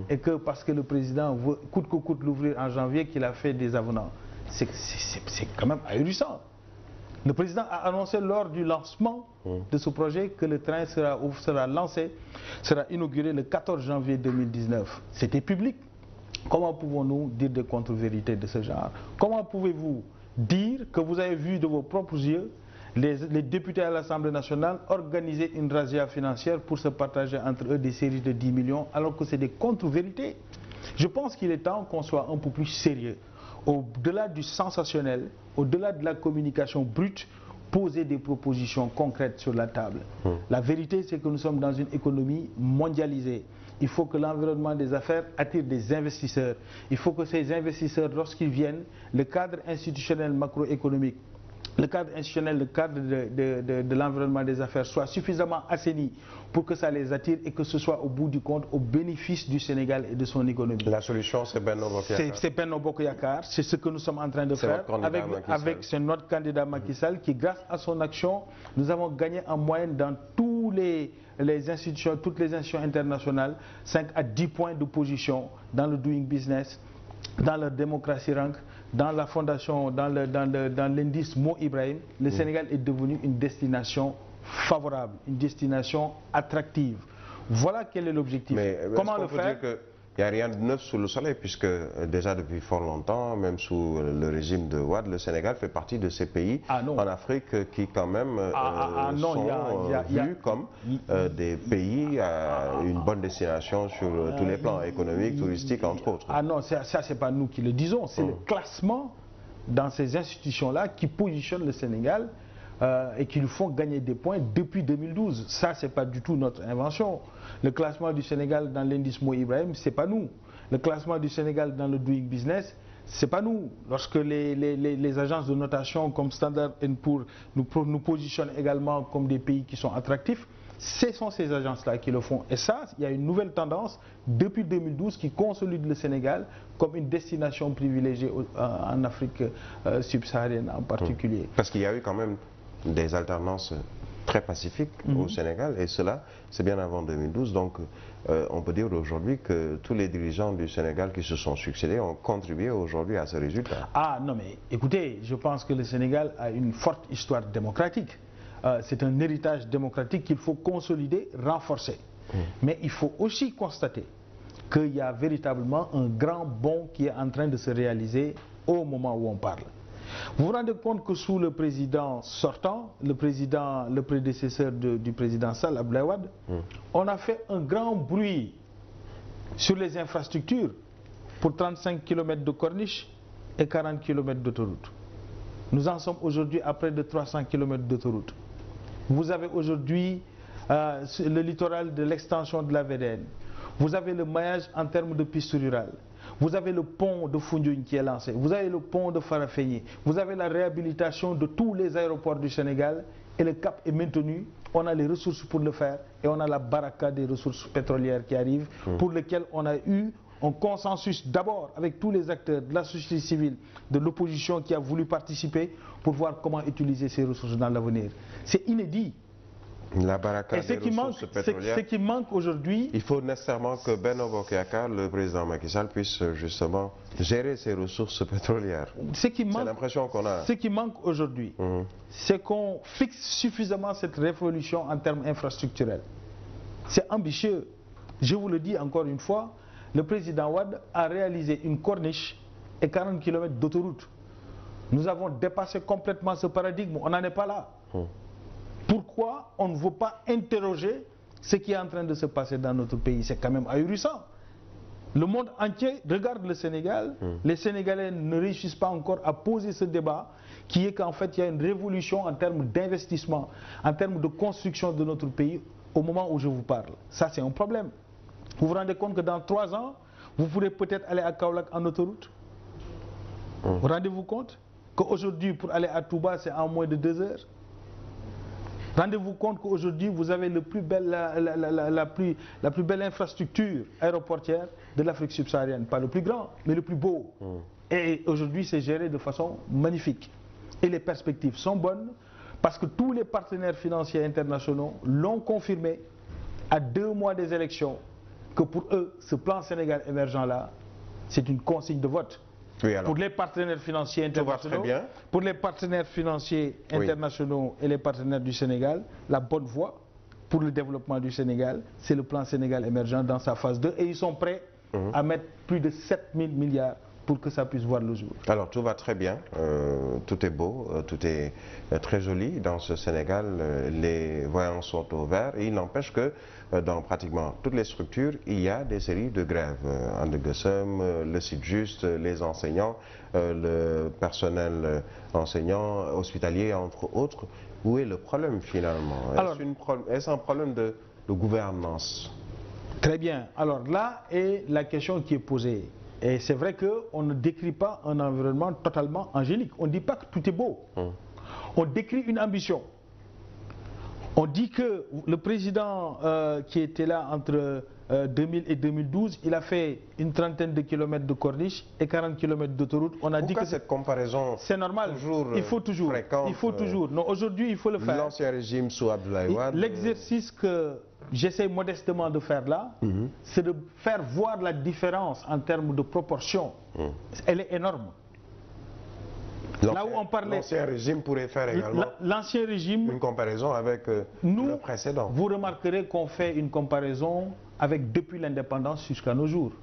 Speaker 1: et que parce que le président veut coûte que coûte l'ouvrir en janvier qu'il a fait des avenants. C'est quand même ahurissant. Le président a annoncé lors du lancement de ce projet que le train sera lancé, sera inauguré le 14 janvier 2019. C'était public. Comment pouvons-nous dire des contre-vérités de ce genre? Comment pouvez-vous dire que vous avez vu de vos propres yeux les députés à l'Assemblée nationale organiser une razzia financière pour se partager entre eux des séries de 10 millions alors que c'est des contre-vérités? Je pense qu'il est temps qu'on soit un peu plus sérieux. Au-delà du sensationnel, au-delà de la communication brute, poser des propositions concrètes sur la table. La vérité, c'est que nous sommes dans une économie mondialisée. Il faut que l'environnement des affaires attire des investisseurs. Il faut que ces investisseurs, lorsqu'ils viennent, le cadre institutionnel macroéconomique, le cadre institutionnel, le cadre de l'environnement des affaires soit suffisamment assaini pour que ça les attire et que ce soit au bout du compte au bénéfice du Sénégal et de son économie.
Speaker 2: La solution, c'est Benno Bokk Yakaar.
Speaker 1: C'est Benno Bokk Yakaar, c'est ce que nous sommes en train de faire avec notre candidat Macky Sall qui, grâce à son action, nous avons gagné en moyenne dans toutes les institutions internationales 5 à 10 points de position dans le Doing Business, dans le Democracy Rank, dans la fondation, dans l'indice Mo Ibrahim. Le Sénégal est devenu une destination favorable, une destination attractive. Voilà quel est l'objectif.
Speaker 2: Mais
Speaker 1: comment le faire?
Speaker 2: Il n'y a rien de neuf sous le soleil, puisque déjà depuis fort longtemps, même sous le régime de Wade, le Sénégal fait partie de ces pays en Afrique qui quand même sont vus comme des pays à une bonne destination sur tous les plans économiques, touristiques, entre autres.
Speaker 1: Ah non, ça c'est pas nous qui le disons, c'est le classement dans ces institutions-là qui positionne le Sénégal et qui nous font gagner des points depuis 2012. Ça, c'est pas du tout notre invention. Le classement du Sénégal dans l'indice Mo Ibrahim, c'est pas nous. Le classement du Sénégal dans le Doing Business, c'est pas nous. Lorsque les agences de notation comme Standard & Poor's nous positionnent également comme des pays qui sont attractifs, ce sont ces agences-là qui le font. Et ça, il y a une nouvelle tendance depuis 2012 qui consolide le Sénégal comme une destination privilégiée en Afrique subsaharienne en particulier.
Speaker 2: Parce qu'il y a eu quand même des alternances très pacifiques au Sénégal, et cela, c'est bien avant 2012. Donc, on peut dire aujourd'hui que tous les dirigeants du Sénégal qui se sont succédés ont contribué aujourd'hui à ce résultat.
Speaker 1: Ah non, mais écoutez, je pense que le Sénégal a une forte histoire démocratique. C'est un héritage démocratique qu'il faut consolider, renforcer. Mais il faut aussi constater qu'il y a véritablement un grand bond qui est en train de se réaliser au moment où on parle. Vous vous rendez compte que sous le président sortant, le prédécesseur du président Sall, Abdoulaye Wade, on a fait un grand bruit sur les infrastructures pour 35 km de corniche et 40 km d'autoroute. Nous en sommes aujourd'hui à près de 300 km d'autoroute. Vous avez aujourd'hui le littoral de l'extension de la VDN. Vous avez le maillage en termes de pistes rurales. Vous avez le pont de Foundiougne qui est lancé. Vous avez le pont de Farafenni. Vous avez la réhabilitation de tous les aéroports du Sénégal et le cap est maintenu. On a les ressources pour le faire et on a la baraka des ressources pétrolières qui arrivent pour lesquelles on a eu un consensus d'abord avec tous les acteurs de la société civile, de l'opposition qui a voulu participer pour voir comment utiliser ces ressources dans l'avenir. C'est inédit.
Speaker 2: La baraka des ressources pétrolières.
Speaker 1: Ce qui manque aujourd'hui...
Speaker 2: Il faut nécessairement que Benno Bokk Yakaar, le président Macky Sall, puisse justement gérer ces ressources pétrolières. C'est l'impression qu'on a.
Speaker 1: Ce qui manque aujourd'hui, c'est qu'on fixe suffisamment cette révolution en termes infrastructurels. C'est ambitieux. Je vous le dis encore une fois, le président Wade a réalisé une corniche et 40 km d'autoroute. Nous avons dépassé complètement ce paradigme, on n'en est pas là. Pourquoi on ne veut pas interroger ce qui est en train de se passer dans notre pays? C'est quand même ahurissant. Le monde entier regarde le Sénégal. Les Sénégalais ne réussissent pas encore à poser ce débat qui est qu'en fait il y a une révolution en termes d'investissement, en termes de construction de notre pays au moment où je vous parle. Ça c'est un problème. Vous vous rendez compte que dans 3 ans, vous pourrez peut-être aller à Kaolack en autoroute? Rendez-vous compte qu'aujourd'hui pour aller à Touba c'est en moins de 2 heures? Rendez-vous compte qu'aujourd'hui, vous avez la plus belle infrastructure aéroportière de l'Afrique subsaharienne. Pas le plus grand, mais le plus beau. Et aujourd'hui, c'est géré de façon magnifique. Et les perspectives sont bonnes parce que tous les partenaires financiers internationaux l'ont confirmé à 2 mois des élections que pour eux, ce plan Sénégal émergent-là, c'est une consigne de vote.
Speaker 2: Oui, alors,
Speaker 1: pour les partenaires financiers internationaux,
Speaker 2: très bien.
Speaker 1: pour les partenaires financiers internationaux et les partenaires du Sénégal, la bonne voie pour le développement du Sénégal, c'est le plan Sénégal émergent dans sa phase 2 et ils sont prêts à mettre plus de 7 000 milliards pour que ça puisse voir le jour.
Speaker 2: Alors tout va très bien, tout est beau, tout est très joli dans ce Sénégal, les voyants sont au vert et il n'empêche que dans pratiquement toutes les structures, il y a des séries de grèves. Andegesem, le site juste, les enseignants, le personnel enseignant, hospitalier entre autres. Où est le problème finalement? Est-ce un problème de gouvernance?
Speaker 1: Très bien. Alors là est la question qui est posée. Et c'est vrai qu'on ne décrit pas un environnement totalement angélique. On ne dit pas que tout est beau. On décrit une ambition. On dit que le président qui était là entre 2000 et 2012, il a fait une trentaine de kilomètres de corniche et 40 kilomètres d'autoroute. On a dit que
Speaker 2: cette comparaison,
Speaker 1: c'est normal. Il faut toujours.
Speaker 2: Fréquente,
Speaker 1: il faut toujours. Non, aujourd'hui, il faut le faire.
Speaker 2: L'ancien régime sous Abdoulaye Wade.
Speaker 1: L'exercice que j'essaie modestement de faire là, c'est de faire voir la différence en termes de proportion. Elle est énorme. Là où on parlait,
Speaker 2: l'ancien régime pourrait faire également
Speaker 1: l'ancien régime,
Speaker 2: une comparaison avec le précédent.
Speaker 1: Vous remarquerez qu'on fait une comparaison avec depuis l'indépendance jusqu'à nos jours.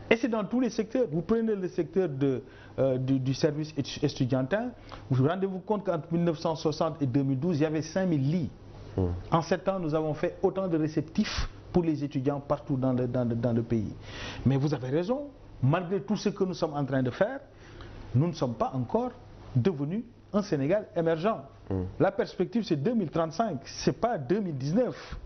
Speaker 1: Et c'est dans tous les secteurs. Vous prenez le secteur du service estudiantin, vous rendez-vous compte qu'entre 1960 et 2012, il y avait 5000 lits. En 7 ans, nous avons fait autant de réceptifs pour les étudiants partout dans le pays. Mais vous avez raison, malgré tout ce que nous sommes en train de faire, nous ne sommes pas encore devenus un Sénégal émergent. La perspective, c'est 2035, ce n'est pas 2019.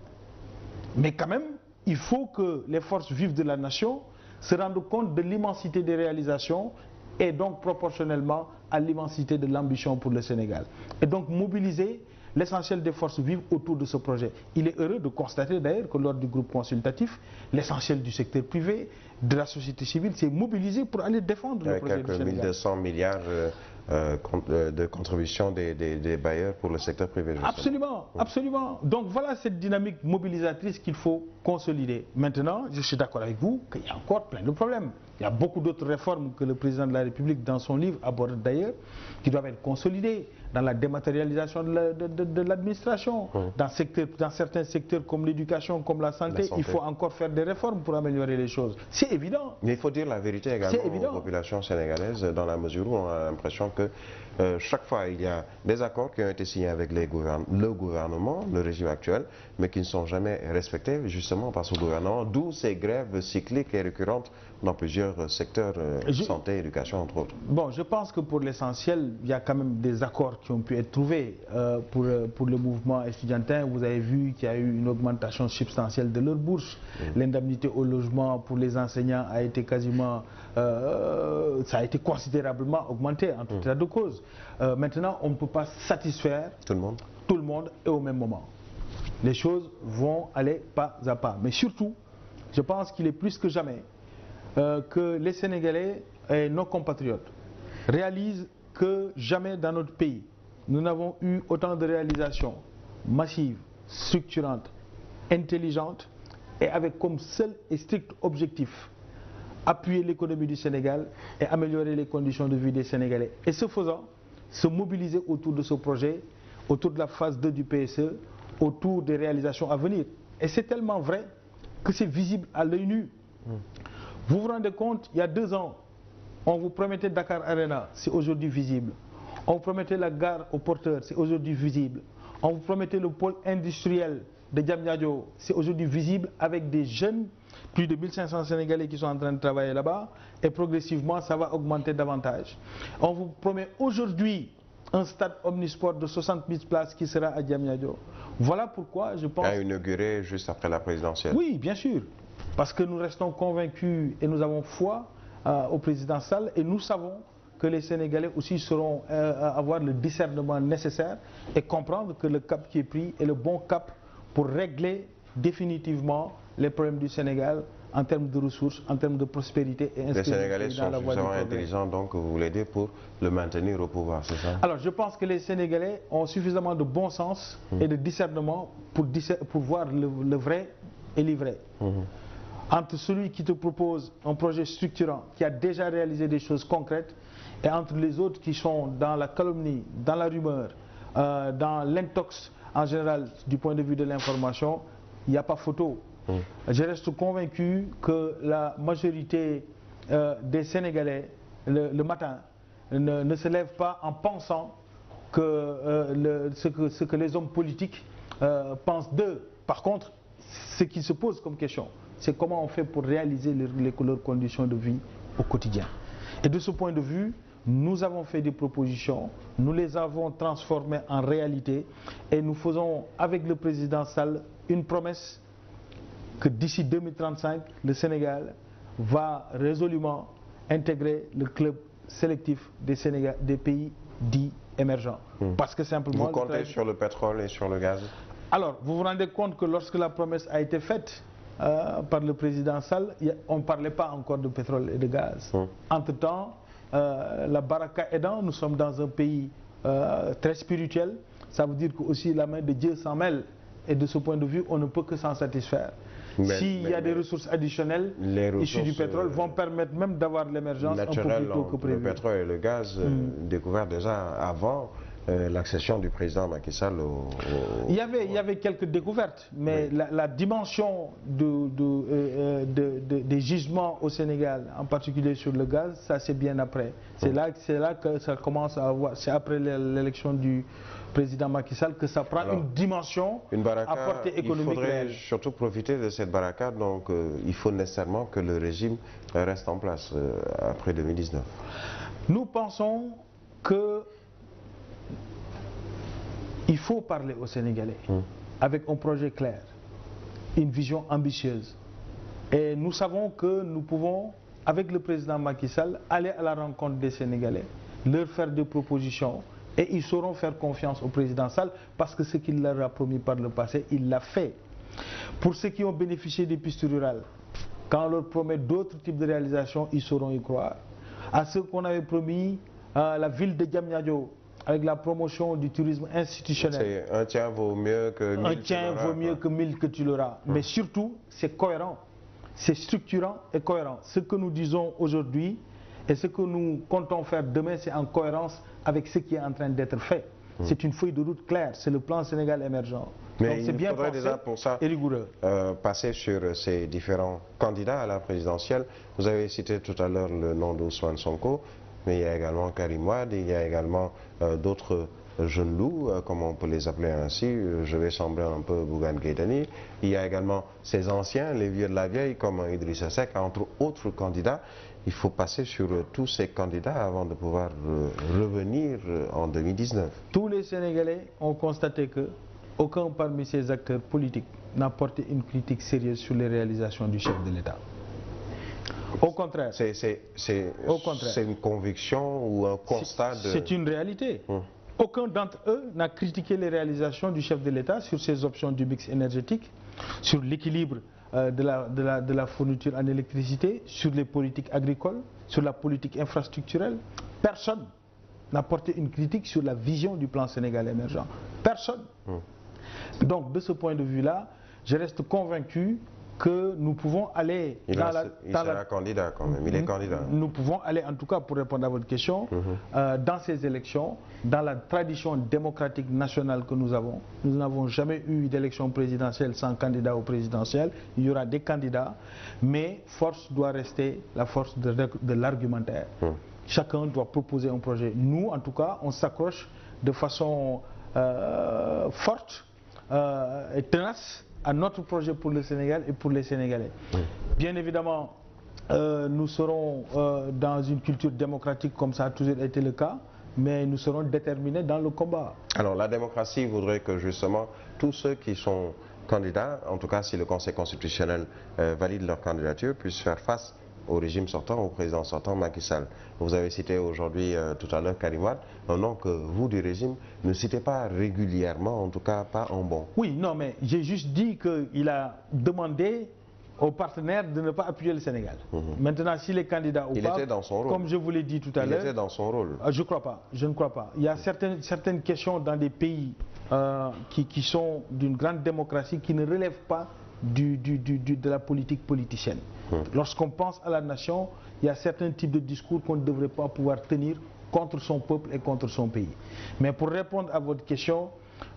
Speaker 1: Mais quand même, il faut que les forces vives de la nation se rendent compte de l'immensité des réalisations et donc proportionnellement à l'immensité de l'ambition pour le Sénégal. Et donc mobiliser l'essentiel des forces vives autour de ce projet. Il est heureux de constater d'ailleurs que lors du groupe consultatif, l'essentiel du secteur privé, de la société civile s'est mobilisé pour aller défendre le projet du Sénégal.
Speaker 2: Quelques 1200 milliards de contributions des bailleurs pour le secteur privé.
Speaker 1: Absolument, absolument. Donc voilà cette dynamique mobilisatrice qu'il faut consolider. Maintenant, je suis d'accord avec vous qu'il y a encore plein de problèmes. Il y a beaucoup d'autres réformes que le président de la République, dans son livre, aborde d'ailleurs, qui doivent être consolidées dans la dématérialisation de l'administration. Dans certains secteurs comme l'éducation, comme la santé, il faut encore faire des réformes pour améliorer les choses. C'est évident.
Speaker 2: Mais il faut dire la vérité également aux populations sénégalaises, dans la mesure où on a l'impression que chaque fois il y a des accords qui ont été signés avec le gouvernement, le régime actuel, mais qui ne sont jamais respectés justement par ce gouvernement, d'où ces grèves cycliques et récurrentes dans plusieurs secteurs, santé, éducation entre autres.
Speaker 1: Bon, je pense que pour l'essentiel, il y a quand même des accords qui ont pu être trouvés pour le mouvement estudiantin. Vous avez vu qu'il y a eu une augmentation substantielle de leur bourse. L'indemnité au logement pour les enseignants a été quasiment, ça a été considérablement augmenté en tout état de cause. Maintenant, on ne peut pas satisfaire tout le monde et au même moment. Les choses vont aller pas à pas. Mais surtout, je pense qu'il est plus que jamais que les Sénégalais et nos compatriotes réalisent que jamais dans notre pays, nous n'avons eu autant de réalisations massives, structurantes, intelligentes et avec comme seul et strict objectif appuyer l'économie du Sénégal et améliorer les conditions de vie des Sénégalais. Et ce faisant, se mobiliser autour de ce projet, autour de la phase 2 du PSE, autour des réalisations à venir. Et c'est tellement vrai que c'est visible à l'œil nu. Vous vous rendez compte, il y a 2 ans, on vous promettait Dakar Arena, c'est aujourd'hui visible. On vous promettait la gare aux porteurs, c'est aujourd'hui visible. On vous promettait le pôle industriel de Diamniadio, c'est aujourd'hui visible avec des jeunes, plus de 1500 Sénégalais qui sont en train de travailler là-bas et progressivement ça va augmenter davantage. On vous promet aujourd'hui un stade omnisport de 60 000 places qui sera à Diamniadio. Voilà pourquoi je pense...
Speaker 2: À inaugurer juste après la présidentielle.
Speaker 1: Oui, bien sûr. Parce que nous restons convaincus et nous avons foi au président Sall et nous savons que les Sénégalais aussi sauront avoir le discernement nécessaire et comprendre que le cap qui est pris est le bon cap pour régler définitivement les problèmes du Sénégal en termes de ressources, en termes de prospérité et
Speaker 2: les Sénégalais sont suffisamment intelligents, donc vous l'aider pour le maintenir au pouvoir, c'est ça?
Speaker 1: Alors je pense que les Sénégalais ont suffisamment de bon sens et de discernement pour voir le vrai et l'ivraie. entre celui qui te propose un projet structurant, qui a déjà réalisé des choses concrètes, et entre les autres qui sont dans la calomnie, dans la rumeur, dans l'intox en général du point de vue de l'information, il n'y a pas photo. Je reste convaincu que la majorité des Sénégalais, le matin, ne se lèvent pas en pensant que ce que les hommes politiques pensent d'eux. Par contre, ce qui se pose comme question, c'est comment on fait pour réaliser leurs conditions de vie au quotidien. Et de ce point de vue, nous avons fait des propositions, nous les avons transformées en réalité et nous faisons avec le président Sall une promesse que d'ici 2035, le Sénégal va résolument intégrer le club sélectif des pays dits émergents. Parce que simplement...
Speaker 2: Vous comptez sur le pétrole et sur le gaz?
Speaker 1: Alors, vous vous rendez compte que lorsque la promesse a été faite par le président Sall, on ne parlait pas encore de pétrole et de gaz. Entre-temps, la baraka aidant, nous sommes dans un pays très spirituel. Ça veut dire que aussi la main de Dieu s'en mêle. Et de ce point de vue, on ne peut que s'en satisfaire. S'il y a des ressources additionnelles issues du pétrole, vont permettre même d'avoir l'émergence un peu plus tôt que prévu.
Speaker 2: Le pétrole et le gaz découverts déjà avant l'accession du président Macky Sall
Speaker 1: Il y avait quelques découvertes, mais la dimension des gisements au Sénégal, en particulier sur le gaz, ça c'est bien après. C'est là que ça commence à avoir, c'est après l'élection du président Macky Sall que ça prend une dimension à portée économique.
Speaker 2: Il faudrait surtout profiter de cette baraka, donc il faut nécessairement que le régime reste en place après 2019.
Speaker 1: Nous pensons que il faut parler aux Sénégalais avec un projet clair, une vision ambitieuse. Et nous savons que nous pouvons, avec le président Macky Sall, aller à la rencontre des Sénégalais, leur faire des propositions et ils sauront faire confiance au président Sall parce que ce qu'il leur a promis par le passé, il l'a fait. Pour ceux qui ont bénéficié des pistes rurales, quand on leur promet d'autres types de réalisations, ils sauront y croire. À ceux qu'on avait promis la ville de Diamniadio, avec la promotion du tourisme institutionnel.
Speaker 2: Un tien vaut mieux que 1000.
Speaker 1: Un tien vaut mieux que 1000 que tu l'auras. Mais surtout, c'est cohérent, c'est structurant et cohérent. Ce que nous disons aujourd'hui et ce que nous comptons faire demain, c'est en cohérence avec ce qui est en train d'être fait. C'est une feuille de route claire, c'est le plan Sénégal émergent.
Speaker 2: Mais
Speaker 1: donc
Speaker 2: il faudrait déjà pour ça passer sur ces différents candidats à la présidentielle. Vous avez cité tout à l'heure le nom d'Ousmane Sonko, mais il y a également Karim Wade, il y a également d'autres jeunes loups, comme on peut les appeler ainsi. Je vais sembler un peu Bougane Gueye Dany. Il y a également ces anciens, les vieux de la vieille, comme Idrissa Seck, entre autres candidats. Il faut passer sur tous ces candidats avant de pouvoir revenir en 2019.
Speaker 1: Tous les Sénégalais ont constaté que aucun parmi ces acteurs politiques n'a porté une critique sérieuse sur les réalisations du chef de l'État. Au contraire.
Speaker 2: C'est une conviction ou un constat de...
Speaker 1: C'est une réalité. Aucun d'entre eux n'a critiqué les réalisations du chef de l'État sur ses options du mix énergétique, sur l'équilibre de la fourniture en électricité, sur les politiques agricoles, sur la politique infrastructurelle. Personne n'a porté une critique sur la vision du plan Sénégal émergent. Personne. Donc de ce point de vue-là, je reste convaincu que nous pouvons aller
Speaker 2: il sera candidat quand même, il est candidat.
Speaker 1: Nous pouvons aller, en tout cas pour répondre à votre question, dans ces élections, dans la tradition démocratique nationale que nous avons. Nous n'avons jamais eu d'élection présidentielle sans candidat au présidentiel. Il y aura des candidats, mais force doit rester la force de l'argumentaire. Chacun doit proposer un projet. Nous, en tout cas, on s'accroche de façon forte et tenace à notre projet pour le Sénégal et pour les Sénégalais. Bien évidemment, nous serons dans une culture démocratique comme ça a toujours été le cas, mais nous serons déterminés dans le combat.
Speaker 2: Alors la démocratie voudrait que justement tous ceux qui sont candidats, en tout cas si le Conseil constitutionnel valide leur candidature, puissent faire face au régime sortant, au président sortant Macky Sall. Vous avez cité aujourd'hui tout à l'heure Karim Wade, un nom que vous du régime ne citez pas régulièrement, en tout cas pas en bon.
Speaker 1: Oui, non, mais j'ai juste dit qu'il a demandé aux partenaires de ne pas appuyer le Sénégal. Maintenant, s'il est candidat ou pas,
Speaker 2: était dans son rôle.
Speaker 1: Comme je vous l'ai dit tout à l'heure...
Speaker 2: Il était dans son rôle.
Speaker 1: Je ne crois pas. Il y a certaines questions dans des pays qui sont d'une grande démocratie qui ne relèvent pas de la politique politicienne. Lorsqu'on pense à la nation, il y a certains types de discours qu'on ne devrait pas pouvoir tenir contre son peuple et contre son pays. Mais pour répondre à votre question,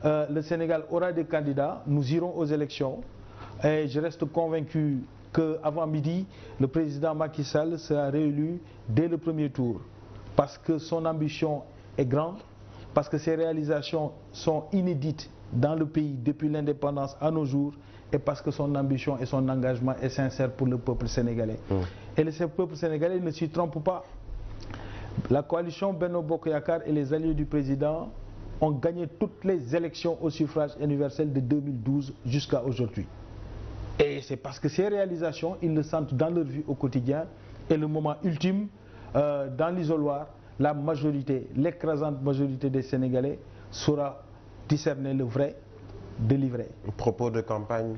Speaker 1: le Sénégal aura des candidats, nous irons aux élections et je reste convaincu qu'avant midi, le président Macky Sall sera réélu dès le premier tour parce que son ambition est grande, parce que ses réalisations sont inédites dans le pays depuis l'indépendance à nos jours et parce que son ambition et son engagement est sincère pour le peuple sénégalais. Et le peuple sénégalais ne s'y trompe pas. La coalition Benno Bokk Yakaar et les alliés du président ont gagné toutes les élections au suffrage universel de 2012 jusqu'à aujourd'hui. Et c'est parce que ces réalisations, ils le sentent dans leur vie au quotidien. Et le moment ultime, dans l'isoloir, la majorité, l'écrasante majorité des Sénégalais saura discerner le vrai de l'ivraie.
Speaker 2: Propos de campagne?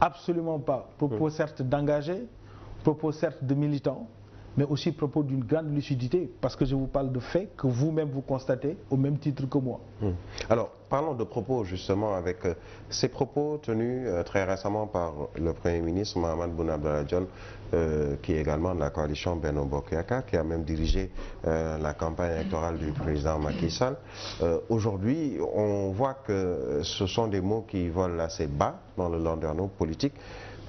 Speaker 1: Absolument pas. Propos certes d'engagés, propos certes de militants, mais aussi propos d'une grande lucidité, parce que je vous parle de faits que vous-même vous constatez au même titre que moi.
Speaker 2: Alors, parlons de propos justement avec ces propos tenus très récemment par le Premier ministre Mahammed Boun Abdallah Dionne, qui est également de la coalition Benno Bokk Yakaar, qui a même dirigé la campagne électorale du président Macky Sall. Aujourd'hui, on voit que ce sont des mots qui volent assez bas dans le landerneau politique.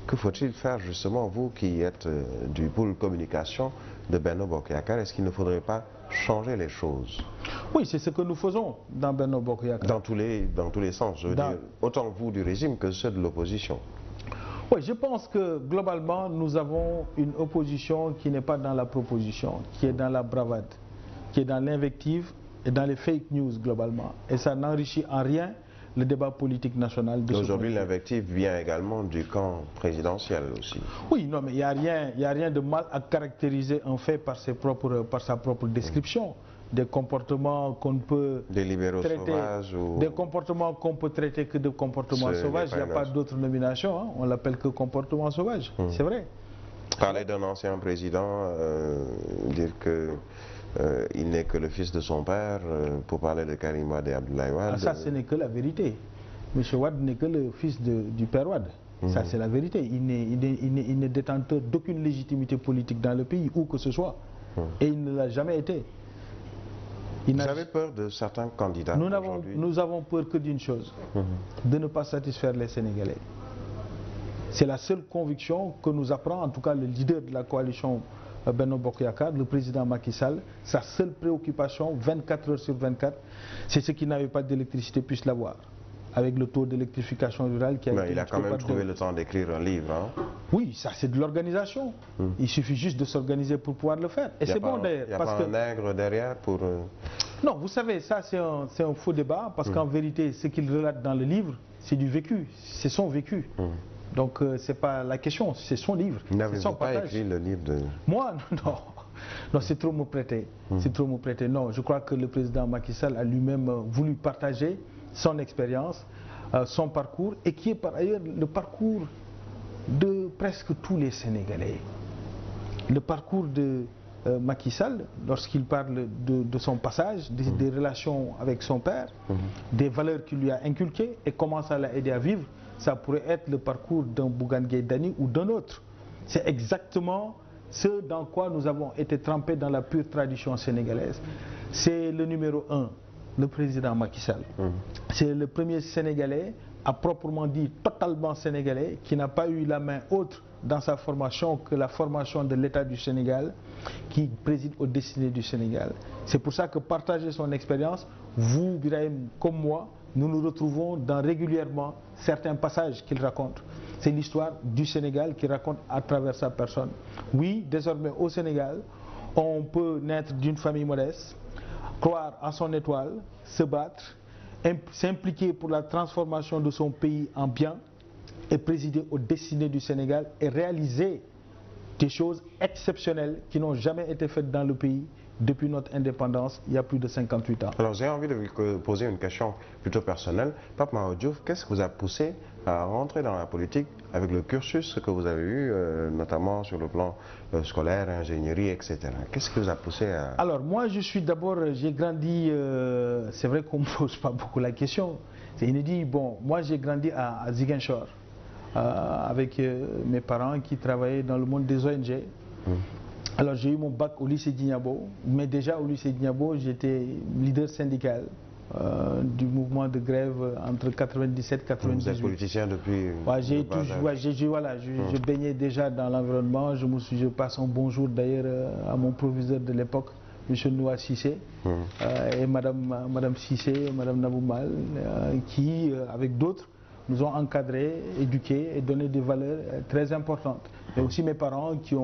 Speaker 2: Que faut-il faire justement, vous qui êtes du pôle communication de Benno Bokk Yakaar? Est-ce qu'il ne faudrait pas changer les choses?
Speaker 1: Oui, c'est ce que nous faisons dans Benno Bokk Yakaar.
Speaker 2: Dans tous les sens, je veux dire, autant vous du régime que ceux de l'opposition.
Speaker 1: Oui, je pense que globalement, nous avons une opposition qui n'est pas dans la proposition, qui est dans la bravade, qui est dans l'invective et dans les fake news globalement. Et ça n'enrichit en rien le débat politique national.
Speaker 2: Aujourd'hui, l'invective vient également du camp présidentiel aussi.
Speaker 1: Oui, non, mais il n'y a rien de mal à caractériser un fait par sa propre description. Des comportements qu'on peut
Speaker 2: des libéraux
Speaker 1: traiter,
Speaker 2: sauvages ou...
Speaker 1: des comportements qu'on peut traiter que de comportements sauvages. Il n'y a pas d'autre nomination, hein. On l'appelle que comportement sauvage, c'est vrai.
Speaker 2: Parler d'un ancien président, dire que il n'est que le fils de son père, pour parler de Karim Wade et Abdoulaye Wade.
Speaker 1: Ça, ce n'est que la vérité. M. Wade n'est que le fils du père Wade. Ça, c'est la vérité. Il n'est détenteur d'aucune légitimité politique dans le pays, où que ce soit. Et il ne l'a jamais été.
Speaker 2: Vous avez peur de certains candidats aujourd'hui?
Speaker 1: Nous avons peur que d'une chose, de ne pas satisfaire les Sénégalais. C'est la seule conviction que nous apprend, en tout cas le leader de la coalition Benno Bokk Yakaar, le président Macky Sall. Sa seule préoccupation, 24 heures sur 24, c'est ceux qui n'avaient pas d'électricité puissent l'avoir. Avec le taux d'électrification rurale qui a été...
Speaker 2: Il a quand même trouvé le temps d'écrire un livre. Hein?
Speaker 1: Oui, ça c'est de l'organisation. Il suffit juste de s'organiser pour pouvoir le faire. Et c'est bon d'ailleurs.
Speaker 2: Il n'y a pas un nègre derrière pour...
Speaker 1: Non, vous savez, ça c'est un faux débat, parce qu'en vérité, ce qu'il relate dans le livre, c'est du vécu, c'est son vécu. Donc c'est pas la question, c'est son livre.
Speaker 2: N'avez-vous pas écrit le livre de...
Speaker 1: Moi, non. Non, c'est trop me prêter. C'est trop me prêter. Non, je crois que le président Macky Sall a lui-même voulu partager son expérience, son parcours, et qui est par ailleurs le parcours de presque tous les Sénégalais. Le parcours de Macky Sall, lorsqu'il parle de son passage, des relations avec son père, des valeurs qu'il lui a inculquées et comment ça l'a aidé à vivre, ça pourrait être le parcours d'un Bougane Gueye Dany ou d'un autre. C'est exactement ce dans quoi nous avons été trempés dans la pure tradition sénégalaise. C'est le numéro 1, le président Macky Sall. C'est le premier Sénégalais, à proprement dit totalement sénégalais, qui n'a pas eu la main autre dans sa formation que la formation de l'État du Sénégal, qui préside aux destinées du Sénégal. C'est pour ça que partager son expérience, vous, Birahim, comme moi, nous nous retrouvons dans régulièrement certains passages qu'il raconte. C'est l'histoire du Sénégal qu'il raconte à travers sa personne. Oui, désormais au Sénégal, on peut naître d'une famille modeste, croire en son étoile, se battre, s'impliquer pour la transformation de son pays en bien et présider aux destinées du Sénégal et réaliser des choses exceptionnelles qui n'ont jamais été faites dans le pays depuis notre indépendance, il y a plus de 58 ans.
Speaker 2: Alors j'ai envie de vous poser une question plutôt personnelle. Pape Mahawa Diouf, qu'est-ce qui vous a poussé à rentrer dans la politique avec le cursus que vous avez eu, notamment sur le plan scolaire, ingénierie, etc. Qu'est-ce qui vous a poussé à...
Speaker 1: Alors moi je suis d'abord, j'ai grandi, c'est vrai qu'on ne me pose pas beaucoup la question, c'est inédit. Bon, moi j'ai grandi à Ziguinchor, avec mes parents qui travaillaient dans le monde des ONG. Alors j'ai eu mon bac au lycée Djignabo, mais déjà au lycée Djignabo, j'étais leader syndical du mouvement de grève entre 97 et 98.
Speaker 2: Vous êtes politicien depuis...
Speaker 1: Je baignais déjà dans l'environnement. Je passe un bonjour d'ailleurs à mon proviseur de l'époque, M. Noua Sissé, et Madame Sissé, Madame Naboumal, qui, avec d'autres, nous ont encadrés, éduqués et donné des valeurs très importantes. Et aussi mes parents qui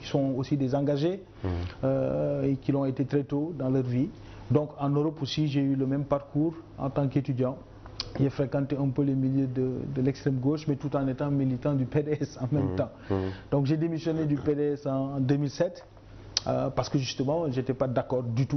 Speaker 1: sont aussi des engagés et qui l'ont été très tôt dans leur vie. Donc en Europe aussi, j'ai eu le même parcours en tant qu'étudiant. J'ai fréquenté un peu les milieux de l'extrême gauche, mais tout en étant militant du PDS en même temps. Donc j'ai démissionné du PDS en 2007 parce que justement, je n'étais pas d'accord du tout